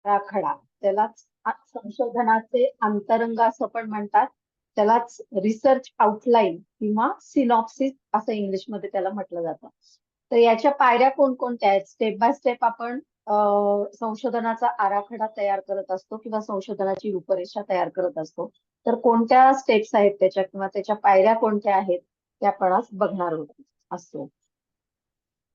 आराखडा, त्यालाच संशोधनाचे अंतरंग असं पण म्हणतात. त्यालाच रिसर्च आउटलाईन किंवा सिनॉप्सिस असं इंग्लिशमध्ये त्याला म्हटलं जातं. तर याच्या पायऱ्या कोणकोणत्या आहेत? स्टेप बाय स्टेप आपण संशोधनाचा आराखडा तयार करत असतो किंवा संशोधनाची रूपरेषा तयार करत असतो. तर कोणत्या स्टेप्स आहेत त्याच्या किंवा त्याच्या पायऱ्या कोणत्या आहेत त्या आपण आज बघणार असतो.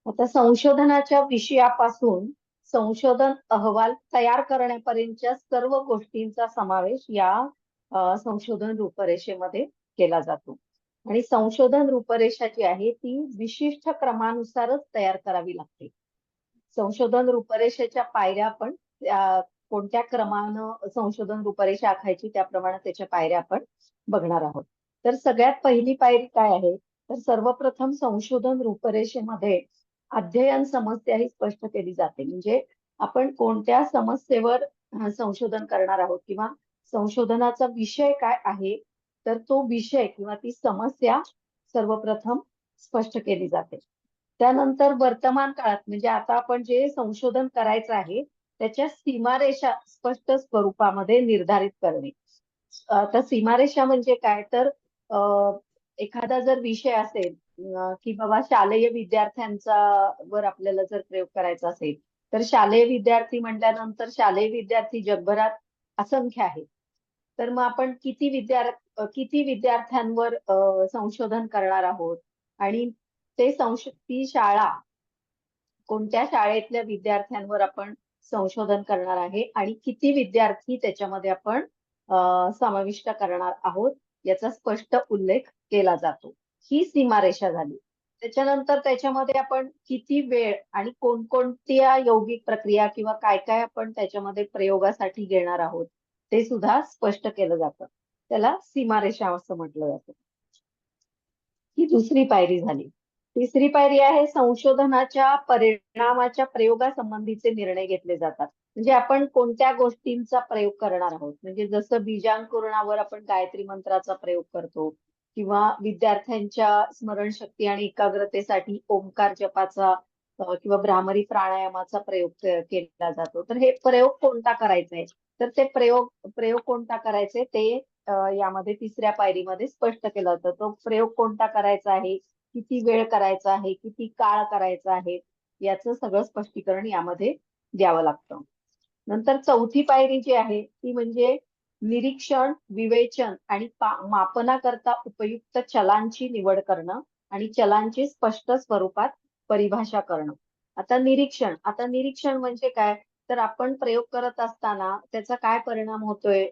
आता संशोधनाच्या विषयापासून संशोधन अहवाल तयार करण्यापर्यंतच्या सर्व गोष्टींचा समावेश या संशोधन रूपरेषेमध्ये केला जातो. आणि संशोधन रूपरेषा जी आहे ती विशिष्ट क्रमानुसारच तयार करावी लागते. संशोधन रूपरेषेच्या पायऱ्या आपण कोणत्या क्रमानं संशोधन रूपरेषा आखायची त्याप्रमाणे त्याच्या पायऱ्या आपण बघणार आहोत. तर सगळ्यात पहिली पायरी काय आहे? तर सर्वप्रथम संशोधन रूपरेषेमध्ये अध्ययन समस्या ही स्पष्ट केली जाते. म्हणजे आपण कोणत्या समस्येवर संशोधन करणार आहोत किंवा संशोधनाचा विषय काय आहे, तर तो विषय किंवा ती समस्या सर्वप्रथम स्पष्ट केली जाते. त्यानंतर वर्तमान काळात म्हणजे आता आपण जे संशोधन करायचं आहे त्याच्या सीमारेषा स्पष्ट स्वरूपामध्ये निर्धारित करणे. आता सीमारेषा म्हणजे काय? तर एखादा जर विषय असेल की बाबा शालेय विद्यार्थ्यांचा वर आपल्याला जर प्रयोग करायचा असेल, तर शालेय विद्यार्थी म्हटल्यानंतर शालेय विद्यार्थी जगभरात असंख्य आहेत. तर मग आपण किती विद्यार्थ्यांवर संशोधन करणार आहोत आणि ती शाळा कोणत्या शाळेतल्या विद्यार्थ्यांवर आपण संशोधन करणार आहे आणि किती विद्यार्थी त्याच्यामध्ये आपण समाविष्ट करणार आहोत याचा स्पष्ट उल्लेख केला जातो. ही सीमारेषा झाली. त्याच्यानंतर त्याच्यामध्ये आपण किती वेळ आणि कोणकोणत्या यौगिक प्रक्रिया किंवा काय काय आपण त्याच्यामध्ये प्रयोगासाठी घेणार आहोत ते सुद्धा स्पष्ट केलं जातं. त्याला सीमारेषा असं म्हटलं जातं. ही दुसरी पायरी झाली. तिसरी पायरी आहे संशोधनाच्या परिणामाच्या प्रयोगासंबंधीचे निर्णय घेतले जातात. म्हणजे आपण कोणत्या गोष्टींचा प्रयोग करणार आहोत. म्हणजे जसं बीजांकुरणावर आपण गायत्री मंत्राचा प्रयोग करतो किंवा विद्यार्थ्यांच्या स्मरणशक्ती आणि एकाग्रतेसाठी ओंकार जपाचा किंवा भ्रामरी प्राणायामाचा प्रयोग केला जातो. तर हे प्रयोग कोणता करायचा आहे? तर ते प्रयोग कोणता करायचे ते यामध्ये तिसऱ्या पायरीमध्ये स्पष्ट केलं जातं. तो प्रयोग कोणता करायचा आहे, किती वेळ करायचा आहे, किती काळ करायचा आहे, याचं सगळं स्पष्टीकरण यामध्ये द्यावं लागतं. नंतर चौथी पायरी जी आहे ती म्हणजे निरीक्षण, विवेचन आणि मापनाकरता उपयुक्त चलांची निवड करणं आणि चलांची स्पष्ट स्वरूपात परिभाषा करणं. आता निरीक्षण म्हणजे काय? तर आपण प्रयोग करत असताना त्याचा काय परिणाम होतोय,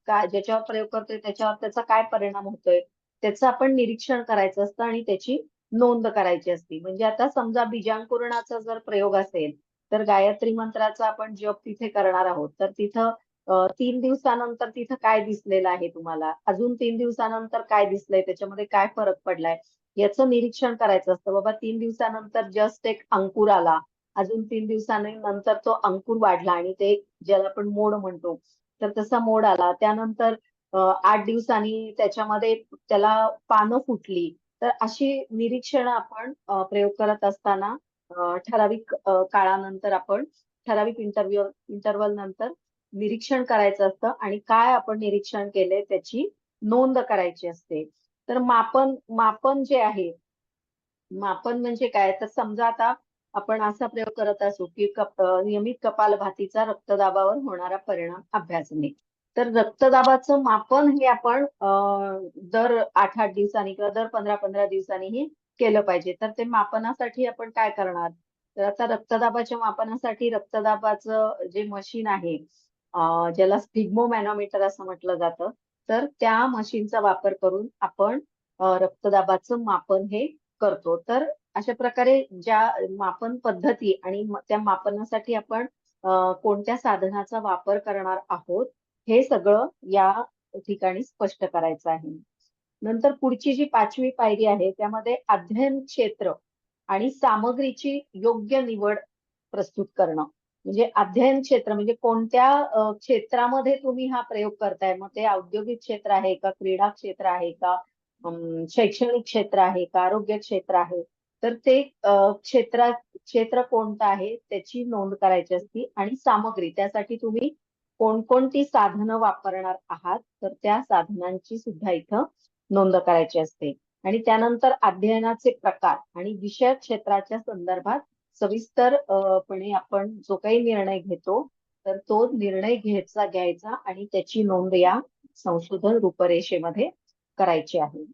काय ज्याच्यावर प्रयोग करतोय त्याच्यावर त्याचा काय परिणाम होतोय त्याचं आपण निरीक्षण करायचं असतं आणि त्याची नोंद करायची असते. म्हणजे आता समजा बीजांकुरणाचा जर प्रयोग असेल तर गायत्री मंत्राचा आपण जप तिथे करणार आहोत. तर तिथं 3 दिवसानंतर तिथं काय दिसलेलं आहे तुम्हाला, अजून 3 दिवसानंतर काय दिसलंय, त्याच्यामध्ये काय फरक पडलाय याचं निरीक्षण करायचं असतं. बाबा 3 दिवसानंतर जस्ट एक अंकुर आला, अजून 3 दिवसानंतर तो अंकुर वाढला आणि ते ज्याला आपण मोड म्हणतो तर तसा मोड आला. त्यानंतर 8 दिवसांनी त्याच्यामध्ये त्याला पानं फुटली. तर अशी निरीक्षण आपण प्रयोग करत असताना ठराविक काळानंतर आपण ठराविक इंटरवल नंतर निरीक्षण करायचं असतं आणि काय आपण निरीक्षण केले त्याची नोंद करायची असते. तर मापन जे आहे, मापन म्हणजे काय? तर समजा आता आपण असा प्रयोग करत असू की नियमित कपालभातीचा रक्तदाबावर होणारा परिणाम अभ्यासणे. तर रक्तदाबाचं मापन हे आपण दर 8-8 दिवसांनी किंवा दर 15-15 दिवसांनीही केलं पाहिजे. तर ते मापनासाठी आपण काय करणार? तर आता रक्तदाबाच्या मापनासाठी रक्तदाबाचं जे मशीन आहे ज्याला स्फिग्मोमॅनोमीटर असं म्हटलं जातं, तर त्या मशीनचा वापर करून आपण रक्तदाबाचं मापन हे करतो. तर अशा प्रकारे ज्या मापन पद्धती आणि त्या मापनासाठी आपण कोणत्या साधनाचा वापर करणार आहोत हे सगळं या ठिकाणी स्पष्ट करायचं आहे. नंतर पुढची जी 5वी पायरी आहे त्यामध्ये अध्ययन क्षेत्र आणि सामग्रीची योग्य निवड प्रस्तुत करणं. म्हणजे अध्ययन क्षेत्र म्हणजे कोणत्या क्षेत्रामध्ये तुम्ही हा प्रयोग करताय. मग ते औद्योगिक क्षेत्र आहे का, क्रीडा क्षेत्र आहे का, शैक्षणिक क्षेत्र आहे का, आरोग्य क्षेत्र आहे. तर ते क्षेत्र कोणतं आहे त्याची नोंद करायची असती आणि सामग्री त्यासाठी तुम्ही कोणकोणती साधनं वापरणार आहात तर त्या साधनांची सुद्धा इथं नोंद करायची असते. आणि त्यानंतर अध्ययनाचे प्रकार आणि विषय क्षेत्राच्या संदर्भात सविस्तर पणे आपण जो काही निर्णय घेतो तर तो निर्णय घ्यायचा आणि त्याची नोंद या संशोधन रूपरेषेमध्ये करायची आहे.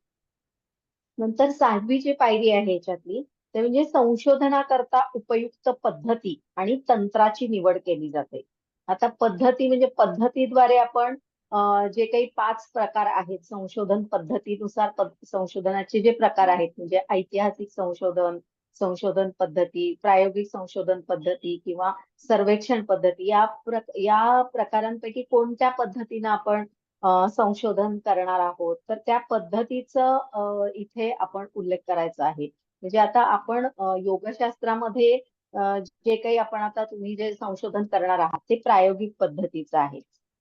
नंतर 6वी जी पायरी आहे याच्यातली ते म्हणजे संशोधनाकरता उपयुक्त पद्धती आणि तंत्राची निवड केली जाते. आता पद्धती म्हणजे पद्धतीद्वारे आपण जे काही 5 प्रकार आहेत संशोधन पद्धतीनुसार संशोधनाचे जे प्रकार आहेत म्हणजे ऐतिहासिक संशोधन, संशोधन पद्धती, प्रायोगिक संशोधन पद्धती किंवा सर्वेक्षण पद्धती या प्रकारांपैकी कोणत्या पद्धतीनं आपण संशोधन करणार आहोत तर त्या पद्धतीचं इथे आपण उल्लेख करायचा आहे. म्हणजे आता आपण योगशास्त्रामध्ये जे काही आपण आता तुम्ही जे संशोधन करणार आहात ते प्रायोगिक पद्धतीचं आहे.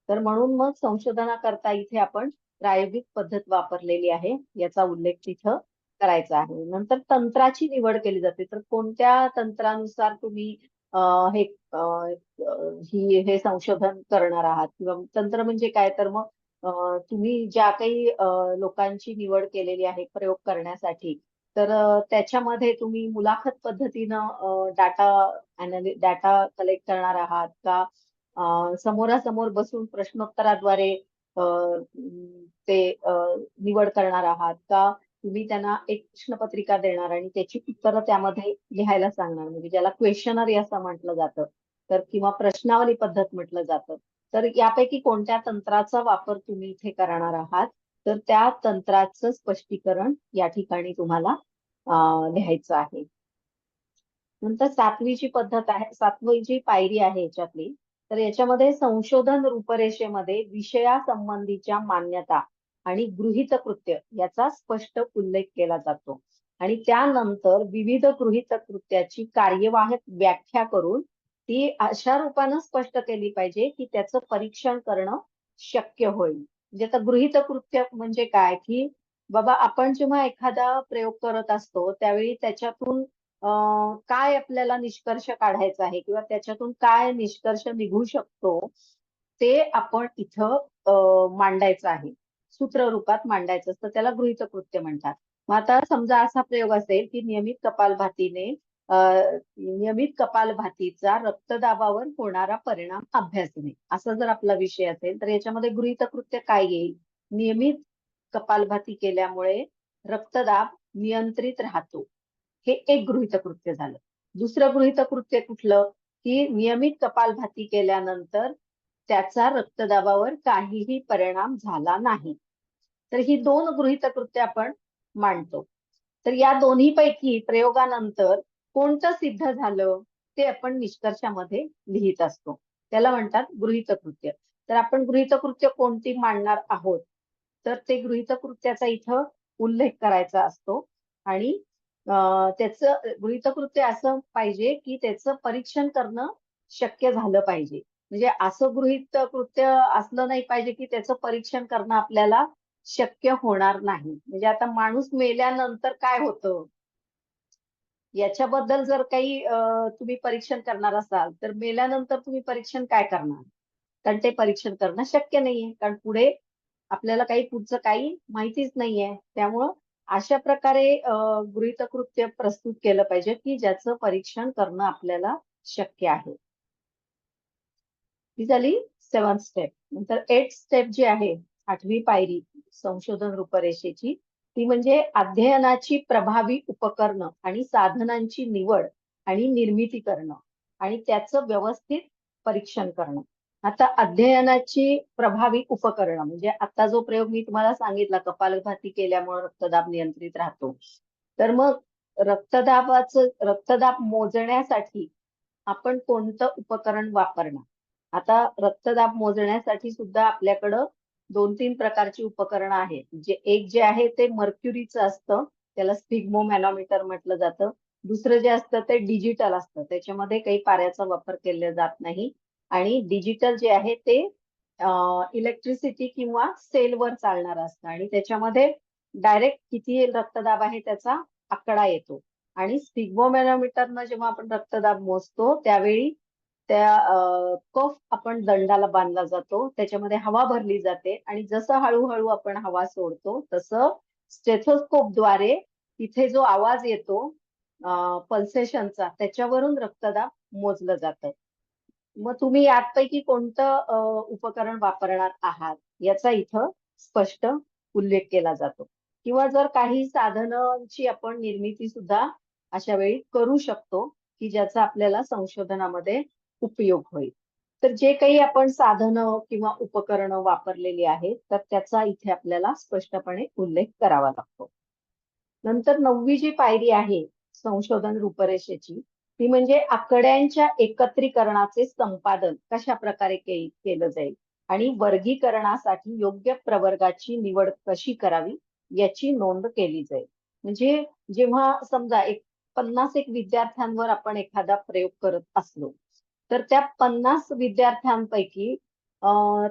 तर म्हणून मग संशोधनाकरता इथे आपण प्रायोगिक पद्धत वापरलेली आहे याचा उल्लेख तिथं करायचा आहे. नंतर तंत्राची निवड केली जाते तर कोणत्या तंत्रानुसार तुम्ही हे हे संशोधन करणार आहात किंवा तंत्र म्हणजे काय तर मग तुम्ही ज्या काही लोकांची निवड केलेली आहे प्रयोग करण्यासाठी तर त्याच्यामध्ये तुम्ही मुलाखत पद्धतीनं डाटा कलेक्ट करणार आहात का समोरासमोर बसून प्रश्नोत्तराद्वारे ते निवड करणार आहात का तुम्ही त्यांना एक प्रश्नपत्रिका देणार आणि त्याची उत्तरं त्यामध्ये लिहायला सांगणार म्हणजे ज्याला क्वेश्चनरी असं म्हटलं जातं तर किंवा प्रश्नावली पद्धत म्हटलं जातं. तर यापैकी कोणत्या तंत्राचा वापर तुम्ही इथे करणार आहात तर त्या तंत्राचं स्पष्टीकरण या ठिकाणी तुम्हाला लिहायचं आहे. नंतर 7वी जी पद्धत आहे 7वी जी पायरी आहे याच्यातली तर याच्यामध्ये संशोधन रूपरेषेमध्ये विषयासंबंधीच्या मान्यता आणि गृहीतकृत्य याचा स्पष्ट उल्लेख केला जातो. आणि त्यानंतर विविध गृहीतकृत्याची कार्यवाहक व्याख्या करून ती अशा रूपानं स्पष्ट केली पाहिजे की त्याचं परीक्षण करणं शक्य होईल. म्हणजे आता गृहीतकृत्य म्हणजे काय की बाबा आपण जेव्हा एखादा प्रयोग करत असतो त्यावेळी त्याच्यातून काय आपल्याला निष्कर्ष काढायचा आहे किंवा त्याच्यातून काय निष्कर्ष निघू शकतो ते आपण इथं मांडायचं आहे. सूत्र रूपात मांडायचं असतं त्याला गृहीतकृत्य म्हणतात. मग आता समजा असा प्रयोग असेल की नियमित कपालभातीचा रक्तदाबावर होणारा परिणाम अभ्यासणे असा जर आपला विषय असेल तर याच्यामध्ये गृहीतकृत्य काय येईल नियमित कपालभाती केल्यामुळे रक्तदाब नियंत्रित राहतो हे एक गृहीतकृत्य झालं. दुसरं गृहीतकृत्य कुठलं की नियमित कपालभाती केल्यानंतर त्याचा रक्तदाबावर काहीही परिणाम झाला नाही. तर ही 2 गृहीतकृत्य आपण मांडतो. तर या दोन्हीपैकी प्रयोगानंतर कोणतं सिद्ध झालं ते आपण निष्कर्षामध्ये लिहित असतो. त्याला म्हणतात गृहीतकृत्य. तर आपण गृहीतकृत्य कोणती मांडणार आहोत तर ते गृहीतकृत्याचा इथं उल्लेख करायचा असतो आणि त्याचं गृहीतकृत्य असं पाहिजे की त्याचं परीक्षण करणं शक्य झालं पाहिजे. म्हणजे असं गृहीतकृत्य असलं नाही पाहिजे की त्याचं परीक्षण करणं आपल्याला शक्य होणार नाही. म्हणजे आता माणूस मेल्यानंतर काय होतं याच्याबद्दल जर काही तुम्ही परीक्षण करणार असाल तर मेल्यानंतर तुम्ही परीक्षण काय करणार कारण ते परीक्षण करणं शक्य नाहीये कारण पुढे आपल्याला काही पुढचं काही माहितीच नाहीये. त्यामुळं अशा प्रकारे गृहीतकृत्य प्रस्तुत केलं पाहिजे की ज्याचं परीक्षण करणं आपल्याला शक्य आहे. ही झाली 7th स्टेप. नंतर 8th स्टेप जी आहे 8वी पायरी संशोधन रूपरेषेची ती म्हणजे अध्ययनाची प्रभावी उपकरणं आणि साधनांची निवड आणि निर्मिती करणं आणि त्याचं व्यवस्थित परीक्षण करणं. आता अध्ययनाची प्रभावी उपकरणं म्हणजे आता जो प्रयोग मी तुम्हाला सांगितला कपालभाती केल्यामुळे रक्तदाब नियंत्रित राहतो. तर मग रक्तदाब मोजण्यासाठी आपण कोणतं उपकरण वापरणार? आता रक्तदाब मोजण्यासाठी सुद्धा आपल्याकडं 2-3 प्रकारची उपकरणं आहेत. एक जे आहे ते मर्क्युरीचं असतं, त्याला स्फिग्मोमॅनोमीटर म्हटलं जातं. दुसरं जे असतं ते डिजिटल असतं. त्याच्यामध्ये काही पाऱ्याचा वापर केला जात नाही आणि डिजिटल जे आहे ते इलेक्ट्रिसिटी किंवा सेलवर चालणारं असतं आणि त्याच्यामध्ये डायरेक्ट किती रक्तदाब आहे त्याचा आकडा येतो. आणि स्फिग्मोमॅनोमीटरनं जेव्हा आपण रक्तदाब मोजतो त्यावेळी त्या कफ आपण दंडाला बांधला जातो, त्याच्यामध्ये हवा भरली जाते आणि जसं हळूहळू आपण हवा सोडतो तसं स्टेथोस्कोपद्वारे तिथे जो आवाज येतो पल्सेशनचा, त्याच्यावरून रक्तदाब मोजलं जातं. मग तुम्ही यापैकी कोणतं उपकरण वापरणार आहात याचा इथं स्पष्ट उल्लेख केला जातो. किंवा जर काही साधनांची आपण निर्मिती सुद्धा अशा वेळी करू शकतो की ज्याचा आपल्याला संशोधनामध्ये उपयोग होईल. तर जे काही आपण साधनं किंवा उपकरणं वापरलेली आहेत तर त्याचा इथे आपल्याला स्पष्टपणे उल्लेख करावा लागतो. नंतर 9वी जी पायरी आहे संशोधन रूपरेषेची ती म्हणजे आकड्यांच्या एकत्रीकरणाचे संपादन कशा प्रकारे केलं जाईल आणि वर्गीकरणासाठी योग्य प्रवर्गाची निवड कशी करावी याची नोंद केली जाईल. म्हणजे जेव्हा समजा 50 विद्यार्थ्यांवर आपण एखादा प्रयोग करत असलो तर त्या 50 विद्यार्थ्यांपैकी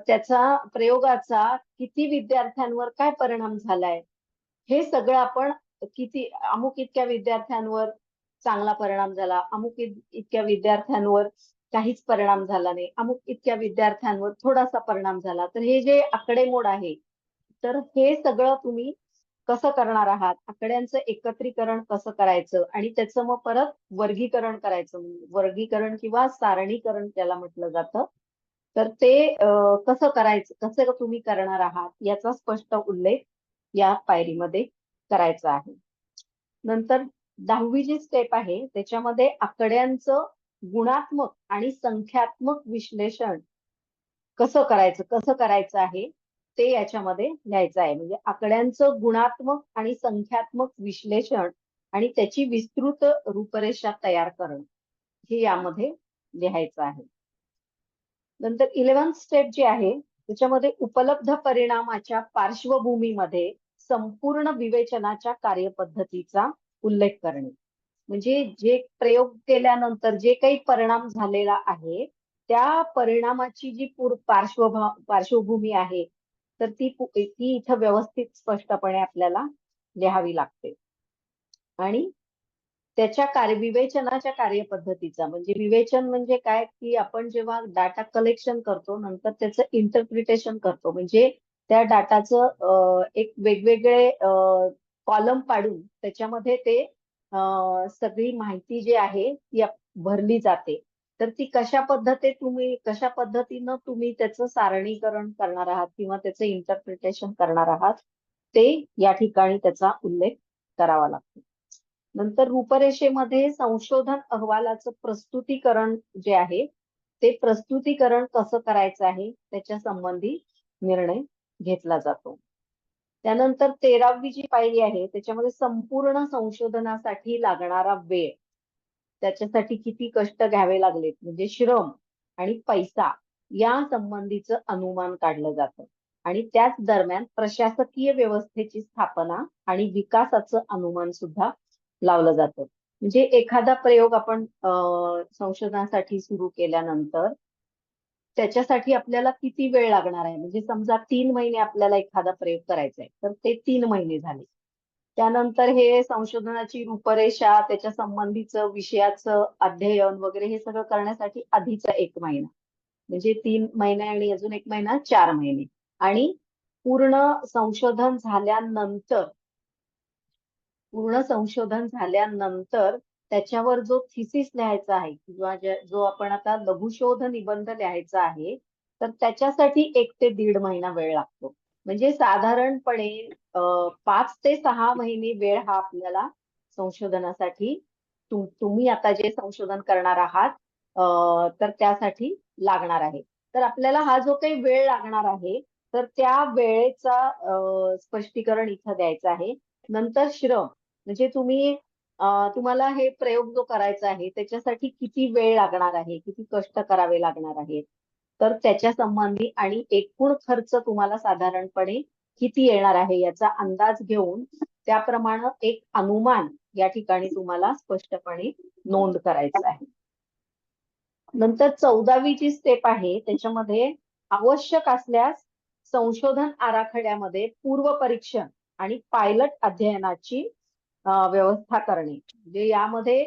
त्याचा प्रयोगाचा किती विद्यार्थ्यांवर काय परिणाम झालाय हे सगळं आपण किती अमुक इतक्या विद्यार्थ्यांवर चांगला परिणाम झाला, अमुक इतक्या विद्यार्थ्यांवर काहीच परिणाम झाला नाही, अमुक इतक्या विद्यार्थ्यांवर थोडासा परिणाम झाला. तर हे जे आकडेमोड आहे तर हे सगळं तुम्ही कसं करणार आहात, आकड्यांचं एकत्रीकरण कसं करायचं आणि त्याचं मग परत वर्गीकरण करायचं, वर्गीकरण किंवा सारणीकरण त्याला म्हटलं जातं. तर ते कसं करायचं, कसं तुम्ही करणार आहात याचा स्पष्ट उल्लेख या पायरीमध्ये करायचा आहे. नंतर 10वी जी स्टेप आहे त्याच्यामध्ये आकड्यांचं गुणात्मक आणि संख्यात्मक विश्लेषण कसं करायचं आहे ते याच्यामध्ये लिहायचं आहे. म्हणजे आकड्यांचं गुणात्मक आणि संख्यात्मक विश्लेषण आणि त्याची विस्तृत रूपरेषा तयार करणं हे यामध्ये लिहायचं आहे. नंतर 11th स्टेप जी आहे त्याच्यामध्ये उपलब्ध परिणामाच्या पार्श्वभूमीमध्ये संपूर्ण विवेचनाच्या कार्यपद्धतीचा उल्लेख करणे. म्हणजे जे प्रयोग केल्यानंतर जे काही परिणाम झालेला आहे त्या परिणामाची जी पार्श्वभूमी आहे तर ती इथं व्यवस्थित स्पष्टपणे आपल्याला लिहावी लागते. आणि त्याच्या विवेचनाच्या कार्यपद्धतीचा म्हणजे विवेचन म्हणजे काय की आपण जेव्हा डाटा कलेक्शन करतो नंतर त्याचं इंटरप्रिटेशन करतो, म्हणजे त्या डाटाचं एक वेगवेगळे कॉलम पाडून त्याच्यामध्ये ते सगळी माहिती जी आहे ती भरली जाते. तर ती कशा पद्धतीनं तुम्ही त्याचं सारणीकरण करणार आहात किंवा त्याचं इंटरप्रिटेशन करणार आहात ते या ठिकाणी त्याचा उल्लेख करावा लागतो. नंतर रूपरेषेमध्ये संशोधन अहवालाचं प्रस्तुतीकरण जे आहे ते प्रस्तुतीकरण कसं करायचं आहे त्याच्या संबंधी निर्णय घेतला जातो. त्यानंतर 13वी जी पायरी आहे त्याच्यामध्ये संपूर्ण संशोधनासाठी लागणारा वेळ, त्याच्यासाठी किती कष्ट घ्यावे लागलेत म्हणजे श्रम आणि पैसा या संबंधीचं अनुमान काढलं जातं. आणि त्याच दरम्यान प्रशासकीय व्यवस्थेची स्थापना आणि विकासाचं अनुमान सुद्धा लावलं जातं. म्हणजे एखादा प्रयोग आपण संशोधनासाठी सुरू केल्यानंतर त्याच्यासाठी आपल्याला किती वेळ लागणार आहे, म्हणजे समजा 3 महिने आपल्याला एखादा प्रयोग करायचा आहे तर ते 3 महिने झाले. त्यानंतर हे संशोधनाची रूपरेषा त्याच्या संबंधीचं विषयाचं अध्ययन वगैरे हे सगळं करण्यासाठी आधीचा 1 महिना, म्हणजे 3 महिने आणि अजून 1 महिना 4 महिने. आणि पूर्ण संशोधन झाल्यानंतर त्याच्यावर जो थिसिस लिहायचा आहे किंवा जो आपण आता लघुशोध निबंध लिहायचा आहे तर त्याच्यासाठी 1 ते 1.5 महिना वेळ लागतो. म्हणजे साधारणपणे 5 ते 6 महिने वेळ हा आपल्याला संशोधनासाठी तुम्ही आता जे संशोधन करणार आहात तर त्यासाठी लागणार आहे. तर आपल्याला हा जो काही वेळ लागणार आहे तर त्या वेळेचा स्पष्टीकरण इथं द्यायचं आहे. नंतर श्रम म्हणजे तुम्हाला हे प्रयोग जो करायचा आहे त्याच्यासाठी किती वेळ लागणार आहे, किती कष्ट करावे लागणार आहेत तर त्याच्या संबंधी आणि एकूण खर्च तुम्हाला साधारणपणे किती येणार आहे याचा अंदाज घेऊन त्याप्रमाणे एक अनुमान या ठिकाणी तुम्हाला स्पष्टपणे नोंद करायचं आहे. नंतर 14वी जी स्टेप आहे त्याच्यामध्ये आवश्यक असल्यास संशोधन आराखड्यामध्ये पूर्व परीक्षण आणि पायलट अध्ययनाची व्यवस्था करणे. म्हणजे यामध्ये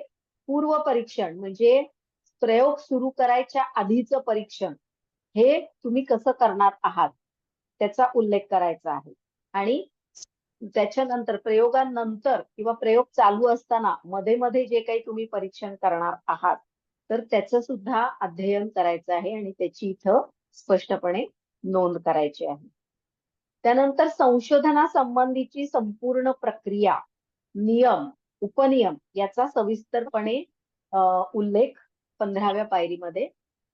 पूर्व परीक्षण म्हणजे प्रयोग सुरू करायच्या आधीचं परीक्षण हे तुम्ही कसं करणार आहात त्याचा उल्लेख करायचा आहे. आणि त्याच्यानंतर प्रयोगानंतर किंवा प्रयोग चालू असताना मध्ये मध्ये जे काही तुम्ही परीक्षण करणार आहात तर त्याचं सुद्धा अध्ययन करायचं आहे आणि त्याची इथं स्पष्टपणे नोंद करायची आहे. त्यानंतर संशोधनासंबंधीची संपूर्ण प्रक्रिया, नियम, उपनियम याचा सविस्तरपणे उल्लेख 15व्या पायरीमध्ये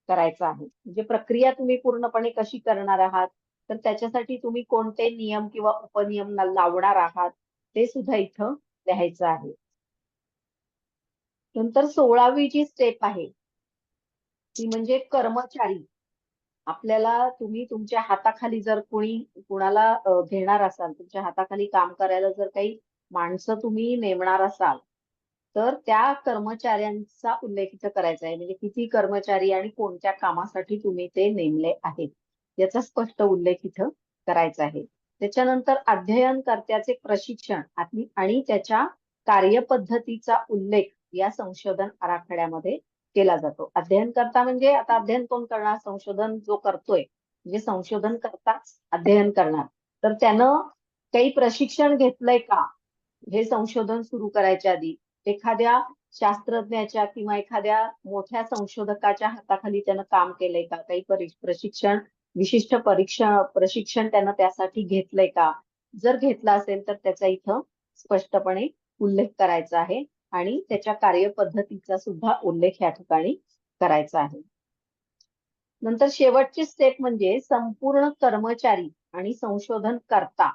करायचा आहे. म्हणजे प्रक्रिया तुम्ही पूर्णपणे कशी करणार आहात तर त्याच्यासाठी तुम्ही कोणते नियम किंवा उपनियम लावणार आहात ते सुद्धा इथं लिहायचं आहे. नंतर 16वी जी स्टेप आहे ती म्हणजे कर्मचारी. आपल्याला तुम्ही तुमच्या हाताखाली जर कुणाला घेणार असाल, तुमच्या हाताखाली काम करायला जर काही माणसं तुम्ही नेमणार असाल तर त्या कर्मचाऱ्यांचा उल्लेख इथं करायचा आहे. म्हणजे किती कर्मचारी आणि कोणत्या कामासाठी तुम्ही ते नेमले आहेत याचा स्पष्ट उल्लेख इथं करायचा आहे. त्याच्यानंतर अध्ययनकर्त्याचे प्रशिक्षण आणि त्याच्या कार्यपद्धतीचा उल्लेख या संशोधन आराखड्यामध्ये केला जातो. अध्ययनकर्ता म्हणजे आता अध्ययन कोण करणार, संशोधन जो करतोय म्हणजे संशोधन करताच अध्ययन करणार तर त्यानं काही प्रशिक्षण घेतलंय का हे संशोधन सुरू करायच्या आधी, एखाद्या शास्त्रज्ञाच्या किंवा एखाद्या मोठ्या संशोधकाच्या हाताखाली त्यानं काम केलंय का, काही प्रशिक्षण विशिष्ट प्रशिक्षण त्यानं त्यासाठी घेतलंय का, जर घेतला असेल तर त्याचा इथं स्पष्टपणे उल्लेख करायचा आहे आणि त्याच्या कार्यपद्धतीचा सुद्धा उल्लेख या ठिकाणी करायचा आहे. नंतर शेवटची स्टेप म्हणजे संपूर्ण कर्मचारी आणि संशोधनकर्ता